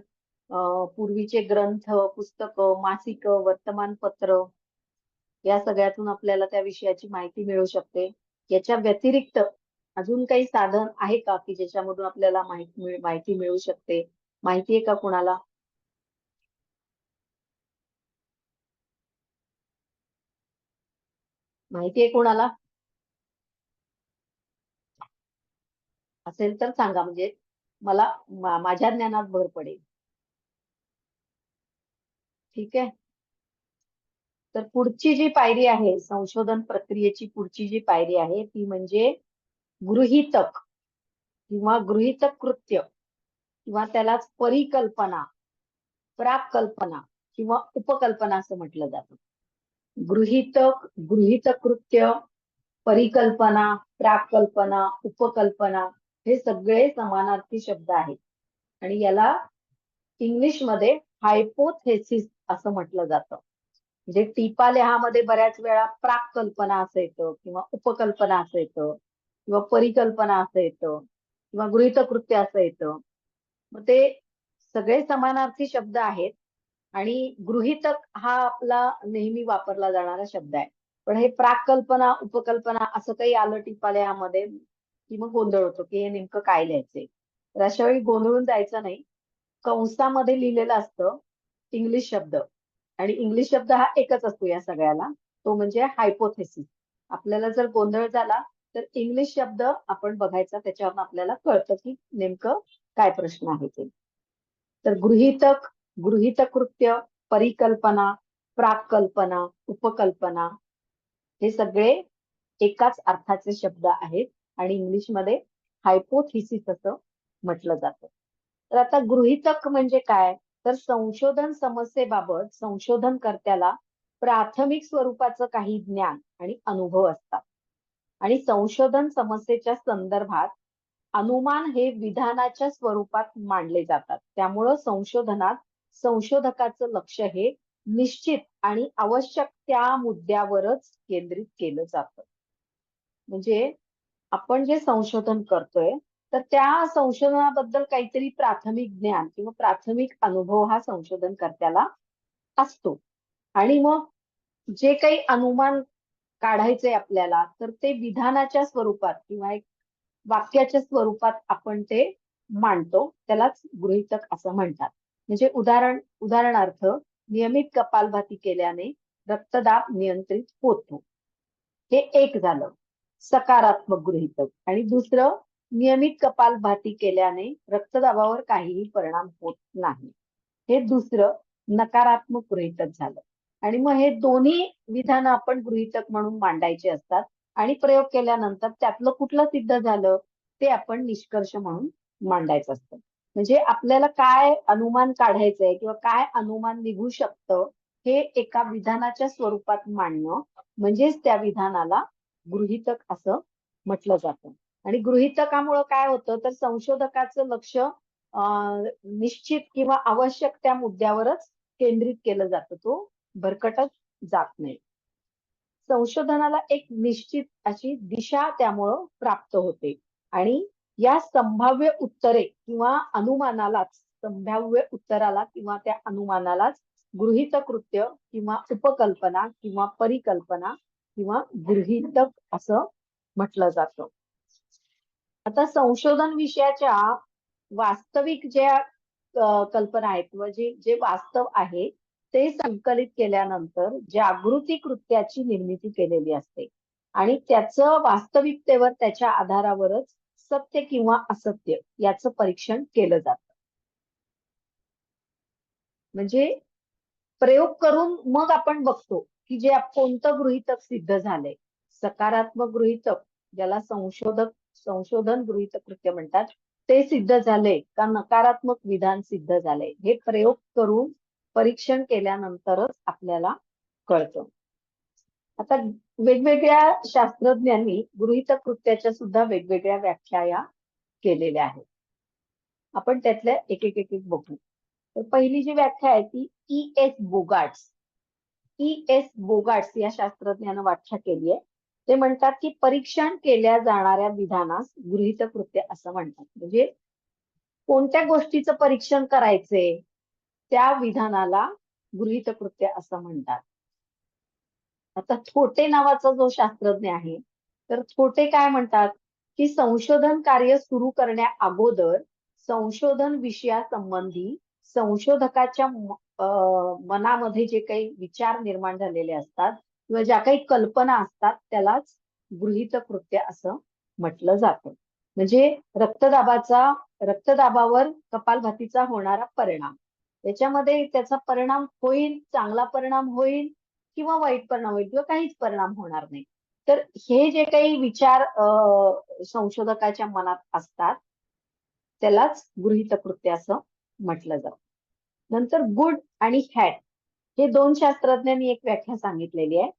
पूर्वीचे ग्रंथ, पुस्तकं, मासिकं, वर्तमानपत्र या सगळ्यातून आपल्याला त्या विषयाची माहिती मिळू शकते. याच्या व्यतिरिक्त अजून काही साधन आहे का की ज्याच्यामधून आपल्याला माहिती मिळू शकते? माहिती आहे का कुणाला? माहिती आहे कुणाला? असेल तर सांगा, म्हणजे मला माझ्या ज्ञानात भर पडेल. ठीक आहे. तर पुढची जी पायरी आहे, संशोधन प्रक्रियेची पुढची जी पायरी आहे ती म्हणजे गृहीतक किंवा गृहीतक कृत्य किंवा त्यालाच परिकल्पना, प्राकल्पना किंवा उपकल्पना असं म्हटलं जातं. गृहीतक, गृहीतक कृत्य, परिकल्पना, प्राकल्पना, उपकल्पना हे सगळे समानार्थी शब्द आहेत आणि याला इंग्लिशमध्ये हायपोथेसिस असं म्हटलं जातं. म्हणजे टिपा लिहामध्ये बऱ्याच वेळा प्राकल्पना असं येतं किंवा उपकल्पना असं येतं किंवा परिकल्पना असं येतं किंवा गृहीतकृत्य असं येतं. मग ते सगळे समानार्थी शब्द आहेत आणि गृहीतक हा आपला नेहमी वापरला जाणारा शब्द आहे. पण हे प्राकल्पना, उपकल्पना असं काही आलं टिपालेहामध्ये की मग गोंधळ होतो की हे नेमकं काय लिहायचंय. तर अशा वेळी गोंधळून जायचं नाही. कंसामध्ये लिहिलेलं असतं इंग्लिश शब्द आणि इंग्लिश शब्द हा एकच असतो या सगळ्याला, तो म्हणजे हायपोथेसिस. आपल्याला जर गोंधळ झाला तर इंग्लिश शब्द आपण बघायचा, त्याच्यावरून आपल्याला कळतं की नेमकं काय प्रश्न आहे ते. तर गृहीतक, गृहीतकृत्य, परिकल्पना, प्राकल्पना, उपकल्पना हे सगळे एकाच अर्थाचे शब्द आहेत आणि इंग्लिशमध्ये हायपोथिसिस असं म्हटलं जातं. तर आता गृहीतक म्हणजे काय? तर संशोधन समस्येबाबत संशोधनकर्त्याला प्राथमिक स्वरूपाचं काही ज्ञान आणि अनुभव असतात आणि संशोधन समस्येच्या संदर्भात अनुमान हे विधानाच्या स्वरूपात मांडले जातात. त्यामुळं संशोधनात संशोधकाचं लक्ष हे निश्चित आणि आवश्यक त्या मुद्द्यावरच केंद्रित केलं जातं. म्हणजे आपण जे संशोधन करतोय तर त्या संशोधनाबद्दल काहीतरी प्राथमिक ज्ञान किंवा प्राथमिक अनुभव हा संशोधनकर्त्याला असतो आणि मग जे काही अनुमान काढायचंय आपल्याला तर ते विधानाच्या स्वरूपात किंवा एक वाक्याच्या स्वरूपात आपण ते मांडतो, त्यालाच गृहीतक असं म्हणतात. म्हणजे उदाहरणार्थ नियमित कपालभाती केल्याने रक्तदाब नियंत्रित होतो. हे एक झालं सकारात्मक गृहीतक. आणि दुसरं, नियमित कपालभाती केल्याने रक्तदाबावर काहीही परिणाम होत नाही. हे दुसरं नकारात्मक गृहीतक झालं. आणि मग हे दोन्ही विधानं आपण गृहीतक म्हणून मांडायचे असतात आणि प्रयोग केल्यानंतर त्यातलं कुठलं सिद्ध झालं ते आपण निष्कर्ष म्हणून मांडायचं असतं. म्हणजे आपल्याला काय अनुमान काढायचंय किंवा काय अनुमान निघू शकतं हे एका विधानाच्या स्वरूपात मांडणं म्हणजेच त्या विधानाला गृहीतक असं म्हटलं जातं. आणि गृहीतकामुळं काय होतं तर संशोधकाचं लक्ष निश्चित किंवा आवश्यक त्या मुद्द्यावरच केंद्रित केलं जातं, तो भरकटत जात नाही. संशोधनाला एक निश्चित अशी दिशा त्यामुळं प्राप्त होते आणि या संभाव्य उत्तरे किंवा अनुमानालाच, संभाव्य उत्तराला किंवा त्या अनुमानालाच गृहीतकृत्य किंवा उपकल्पना किंवा परिकल्पना किंवा गृहीतक असं म्हटलं जातं. आता संशोधन विषयाच्या वास्तविक ज्या कल्पना आहेत किंवा जे जे वास्तव आहे ते संकलित केल्यानंतर जागृती कृत्याची निर्मिती केलेली असते आणि त्याचं वास्तविकतेवर त्याच्या आधारावरच सत्य किंवा असत्य याचं परीक्षण केलं जातं. म्हणजे प्रयोग करून मग आपण बघतो की जे कोणतं गृहीतक सिद्ध झालंय. सकारात्मक गृहीतक ज्याला संशोधन गृहीतक कृत्य म्हणतात ते सिद्ध झाले का नकारात्मक विधान सिद्ध झाले हे प्रयोग करून परीक्षण केल्यानंतरच आपल्याला कळतं. आता वेगवेगळ्या शास्त्रज्ञांनी गृहीतक कृत्याच्या सुद्धा वेगवेगळ्या व्याख्या या केलेल्या आहेत. आपण त्यातल्या एक एक एक एक बघू. तर पहिली जी व्याख्या आहे ती ई.एस. बोगार्ट्स या शास्त्रज्ञानं व्याख्या केली आहे. ते म्हणतात की परीक्षण केल्या जाणाऱ्या विधानास गृहीतक कृत्य असं म्हणतात. म्हणजे कोणत्या गोष्टीचं परीक्षण करायचंय त्या विधानाला गृहीतक कृत्य असं म्हणतात. आता थोटे नावाचा जो शास्त्रज्ञ आहे तर थोटे काय म्हणतात की संशोधन कार्य सुरू करण्या अगोदर संशोधन विषयासंबंधी संशोधकाच्या मनामध्ये जे काही विचार निर्माण झालेले असतात किंवा ज्या काही कल्पना असतात त्यालाच गृहीतक कृत्य असं म्हटलं जातं. म्हणजे रक्तदाबावर कपालभातीचा होणारा परिणाम, त्याच्यामध्ये त्याचा परिणाम होईल, चांगला परिणाम होईल किंवा वाईट परिणाम होईल किंवा काहीच परिणाम होणार नाही. तर हे जे काही विचार संशोधकाच्या मनात असतात त्यालाच गृहीतक कृत्य असं म्हटलं जातं. नंतर गुड आणि हॅट हे दोन शास्त्रज्ञांनी एक व्याख्या सांगितलेली आहे.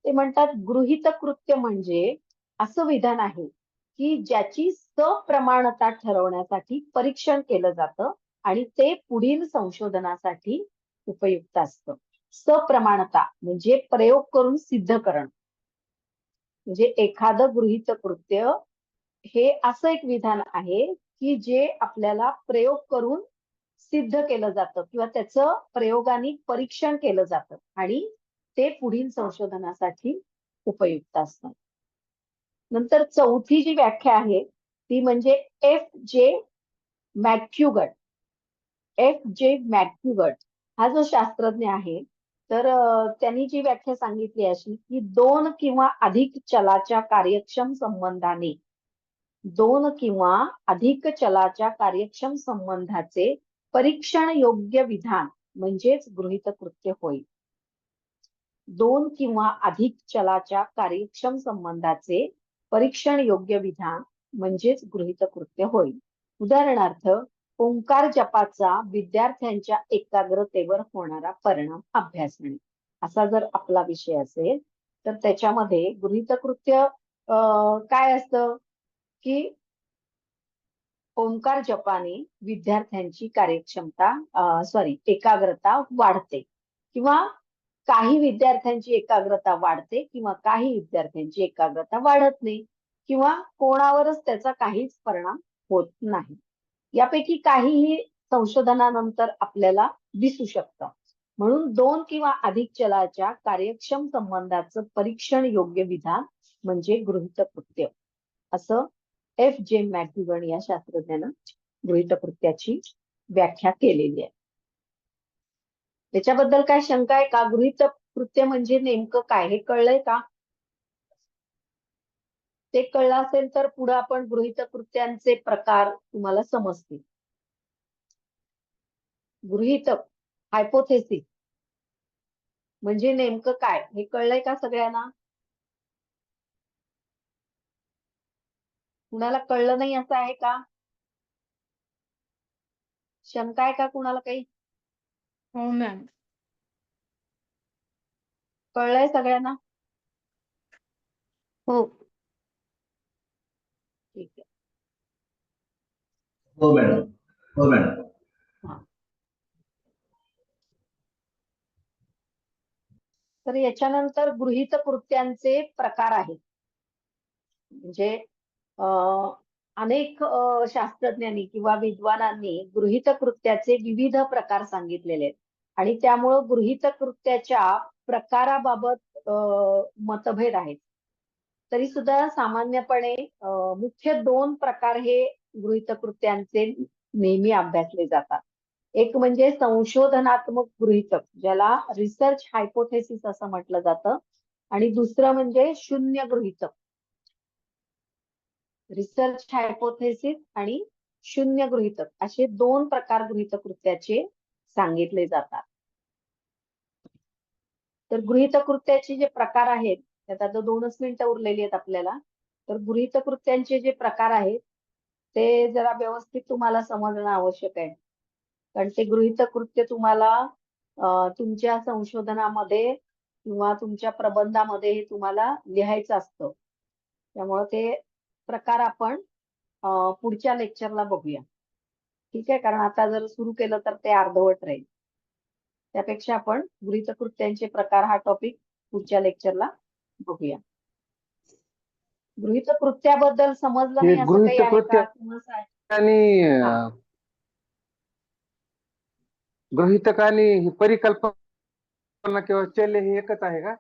ते म्हणतात गृहीतक कृत्य म्हणजे असं विधान आहे की ज्याची सप्रमाणता ठरवण्यासाठी परीक्षण केलं जातं आणि ते पुढील संशोधनासाठी उपयुक्त असतं. सप्रमाणता म्हणजे प्रयोग करून सिद्ध करणं. म्हणजे एखादं गृहीत कृत्य हे असं एक विधान आहे की जे आपल्याला प्रयोग करून सिद्ध केलं जातं किंवा त्याचं प्रयोगाने परीक्षण केलं जातं आणि ते पुढील संशोधनासाठी उपयुक्त असतं. नंतर चौथी जी व्याख्या आहे ती म्हणजे F.J. मॅक्युगट. F.J. मॅक्युगट हा जो शास्त्रज्ञ आहे तर त्यांनी जी व्याख्या सांगितली अशी की दोन किंवा अधिक चलाच्या कार्यक्षम संबंधाने परीक्षण योग्य विधान म्हणजेच गृहीत कृत्य होय. दोन किंवा अधिक चलाच्या कार्यक्षम संबंधाचे परीक्षण योग्य विधान म्हणजेच गृहीत कृत्य होय. उदाहरणार्थ ओंकार जपाचा विद्यार्थ्यांच्या एकाग्रतेवर होणारा परिणाम अभ्यासणे असा जर आपला विषय असेल तर त्याच्यामध्ये गृहीत कृत्य काय असतं की ओंकार जपाने विद्यार्थ्यांची एकाग्रता वाढते किंवा काही विद्यार्थ्यांची एकाग्रता वाढते किंवा काही विद्यार्थ्यांची एकाग्रता वाढत नाही किंवा कोणावरच त्याचा काहीच परिणाम होत नाही. यापैकी काहीही संशोधनानंतर आपल्याला दिसू शकतं. म्हणून दोन किंवा अधिक चलाच्या कार्यक्षम संबंधाचं परीक्षण योग्य विधान म्हणजे गृहीत कृत्य असं F.J. मॅक्युगन या शास्त्रज्ञानं गृहीत कृत्याची व्याख्या केलेली आहे. त्याच्याबद्दल काय शंका आहे का? गृहीत कृत्य म्हणजे नेमकं काय हे कळलंय का? ते कळलं असेल तर पुढे आपण गृहीत कृत्यांचे प्रकार तुम्हाला समजतील. गृहीतक हायपोथेसिस म्हणजे नेमकं काय हे कळलंय का सगळ्यांना? कुणाला कळलं नाही असं आहे का? शंका आहे का कुणाला काही? हो मॅम. कळलंय सगळ्यांना? हो. ठीक आहे. हो मॅडम. हो मॅडम. तर याच्यानंतर गृहीत कृत्यांचे प्रकार आहेत. म्हणजे अनेक शास्त्रज्ञांनी किंवा विद्वानांनी गृहीत कृत्याचे विविध प्रकार सांगितलेले आहेत आणि त्यामुळं गृहीत कृत्याच्या प्रकाराबाबत मतभेद आहेत. तरी सुद्धा सामान्यपणे मुख्य दोन प्रकार हे गृहीत कृत्यांचे नेहमी अभ्यासले जातात. एक म्हणजे संशोधनात्मक गृहीतक ज्याला रिसर्च हायपोथेसिस असं म्हटलं जातं आणि दुसरं म्हणजे शून्य गृहीतक. रिसर्च हायपोथेसिस आणि शून्य गृहीतक असे दोन प्रकार गृहीत कृत्याचे सांगितले जातात. तर गृहीत कृत्याचे जे प्रकार आहेत त्यात आता 2च मिनिटं उरलेली आहेत आपल्याला. तर गृहीत कृत्यांचे जे प्रकार आहेत ते जरा व्यवस्थित तुम्हाला समजणं आवश्यक आहे. कारण ते गृहीत कृत्य तुम्हाला तुमच्या संशोधनामध्ये किंवा तुमच्या प्रबंधामध्ये हे तुम्हाला लिहायचं असतं. त्यामुळे ते प्रकार आपण पुढच्या लेक्चरला बघूया. ठीक आहे, कारण आता जर सुरू केलं तर ते अर्धवट राहील. त्यापेक्षा आपण गृहीत कृत्यांचे प्रकार हा टॉपिक पुढच्या लेक्चरला बघूया. गृहीत कृत्याबद्दल समजलं नाही असं काही आहे का? आणि गृहीतक आणि परिकल्पना किंवा चल्य हे एकच आहे का?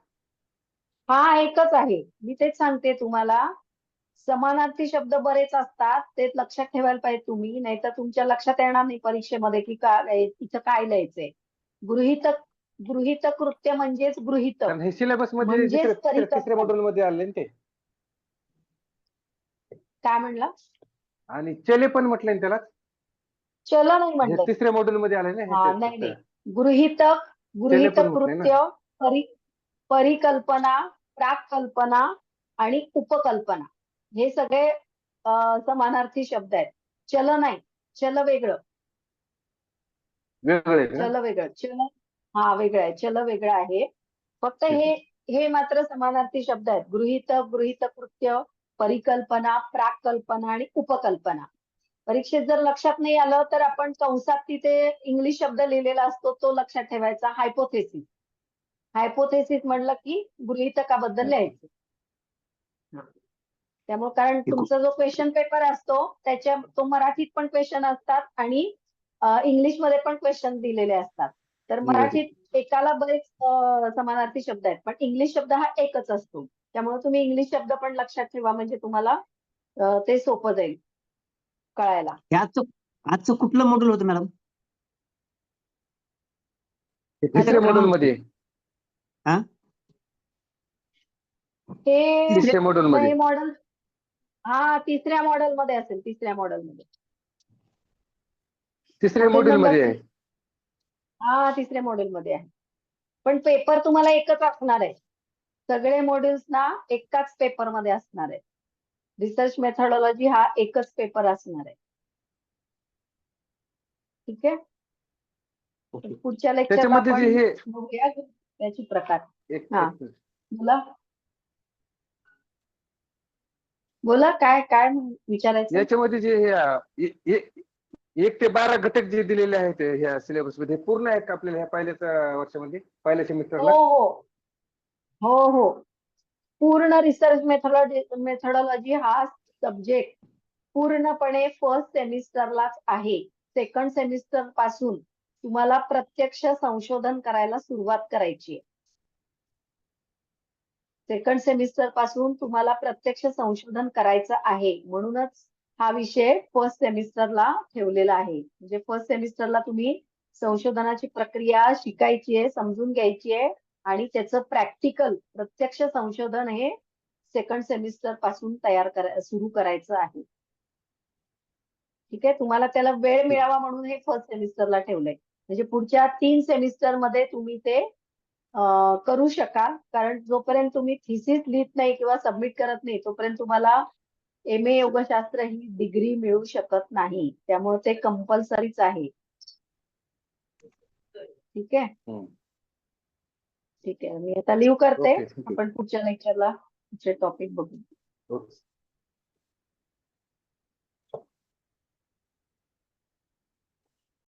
हा एकच आहे. मी तेच सांगते तुम्हाला. समानार्थी शब्द बरेच असतात ते लक्षात ठेवायला पाहिजे तुम्ही, नाहीतर तुमच्या लक्षात येणार नाही परीक्षेमध्ये की इथं काय लिहायचंय. गृहीत कृत्य म्हणजेच गृहीतक कारण हे सिलेबस मध्ये म्हणजेच तिसऱ्या परिकल्पना. मॉड्यूल मध्ये आले ते. काय म्हणला? आणि चले पण म्हटलंय त्याला. चल नाही म्हणलं. तिसऱ्या मॉड्यूल मध्ये आले ना हा नाही नाही. गृहीतक कृत्य, परिकल्पना, प्राकल्पना आणि उपकल्पना हे सगळे समानार्थी शब्द आहेत. चल नाही. चल वेगळं. चल वेगळं. चल हा वेगळं आहे. चल वेगळं आहे. फक्त हे मात्र समानार्थी शब्द आहेत. गृहीत कृत्य, परिकल्पना, प्राकल्पना आणि उपकल्पना. परीक्षेत जर लक्षात नाही आलं तर आपण कंसात तिथे इंग्लिश शब्द लिहिलेला असतो तो लक्षात ठेवायचा. हायपोथेसिस. हायपोथेसिस म्हणलं की गृहीतकाबद्दल लिहायचं. त्यामुळे कारण तुमचा जो क्वेश्चन पेपर असतो त्याच्या तो मराठीत पण क्वेश्चन असतात आणि इंग्लिशमध्ये पण क्वेश्चन दिलेले असतात. तर मराठीत एकाला बरेच समानार्थी शब्द आहेत, पण इंग्लिश शब्द हा एकच असतो. त्यामुळे तुम्ही इंग्लिश शब्द पण लक्षात ठेवा, म्हणजे तुम्हाला ते सोपं जाईल कळायला. आजचं कुठलं मॉड्यूल होतं मॅडम? तिसऱ्या मॉड्यूल मध्ये. हा? हे तिसऱ्या मॉड्यूल मध्ये. मॉडेल हा तिसऱ्या मॉडेल मध्ये असेल. तिसऱ्या मॉडेल मध्ये. तिसऱ्या Module मॉड्यूल number मध्ये आहे. हा तिसऱ्या मॉड्यूल मध्ये आहे. पण पेपर तुम्हाला एकच असणार आहे. सगळे मॉड्यूल्स ना एकाच पेपर मध्ये असणार आहे. रिसर्च मेथॉडॉलॉजी हा एकच पेपर असणार आहे. ठीक आहे. ओके. पुढच्या लेक्चरला त्याच्यामध्ये आपण जे हे बघूया त्याची प्रकार. एक हा. बोला काय काय विचारायचं. याच्यामध्ये जे हे 1 ते 12 घटक जे दिलेले आहेत ह्या सिलेबस मध्ये पूर्ण आहेत का आपल्याला ह्या पहिल्याच वर्षामध्ये, पहिल्या सेमिस्टरला? हो. पूर्ण रिसर्च मेथॉडॉलॉजी हा सब्जेक्ट पूर्णपणे फर्स्ट सेमिस्टरलाच आहे. सेकंड सेमिस्टर पासून तुम्हाला प्रत्यक्ष संशोधन करायला सुरुवात करायची आहे. सेकंड सेमिस्टर पासून तुम्हाला प्रत्यक्ष संशोधन करायचं आहे, म्हणूनच हा विषय फर्स्ट सेमिस्टरला ठेवलेला आहे. म्हणजे फर्स्ट सेमिस्टरला तुम्ही संशोधनाची प्रक्रिया शिकायची आहे, समजून घ्यायची आहे आणि त्याचं प्रॅक्टिकल प्रत्यक्ष संशोधन हे सेकंड सेमिस्टर पासून सुरू करायचं आहे. ठीक आहे. तुम्हाला त्याला वेळ मिळावा म्हणून हे फर्स्ट सेमिस्टरला ठेवलंय. म्हणजे पुढच्या 3 सेमिस्टर मध्ये तुम्ही ते करू शकाल. कारण जोपर्यंत तुम्ही थिसिस लिहित नाही किंवा सबमिट करत नाही तोपर्यंत तुम्हाला MA योगशास्त्र ही डिग्री मिळू शकत नाही. त्यामुळे ते कंपल्सरीच आहे. ठीक आहे. ठीक आहे. मी आता लिव्ह करते. ओके. आपण पुढच्या लेक्चरला पुढचे टॉपिक बघू. ओके.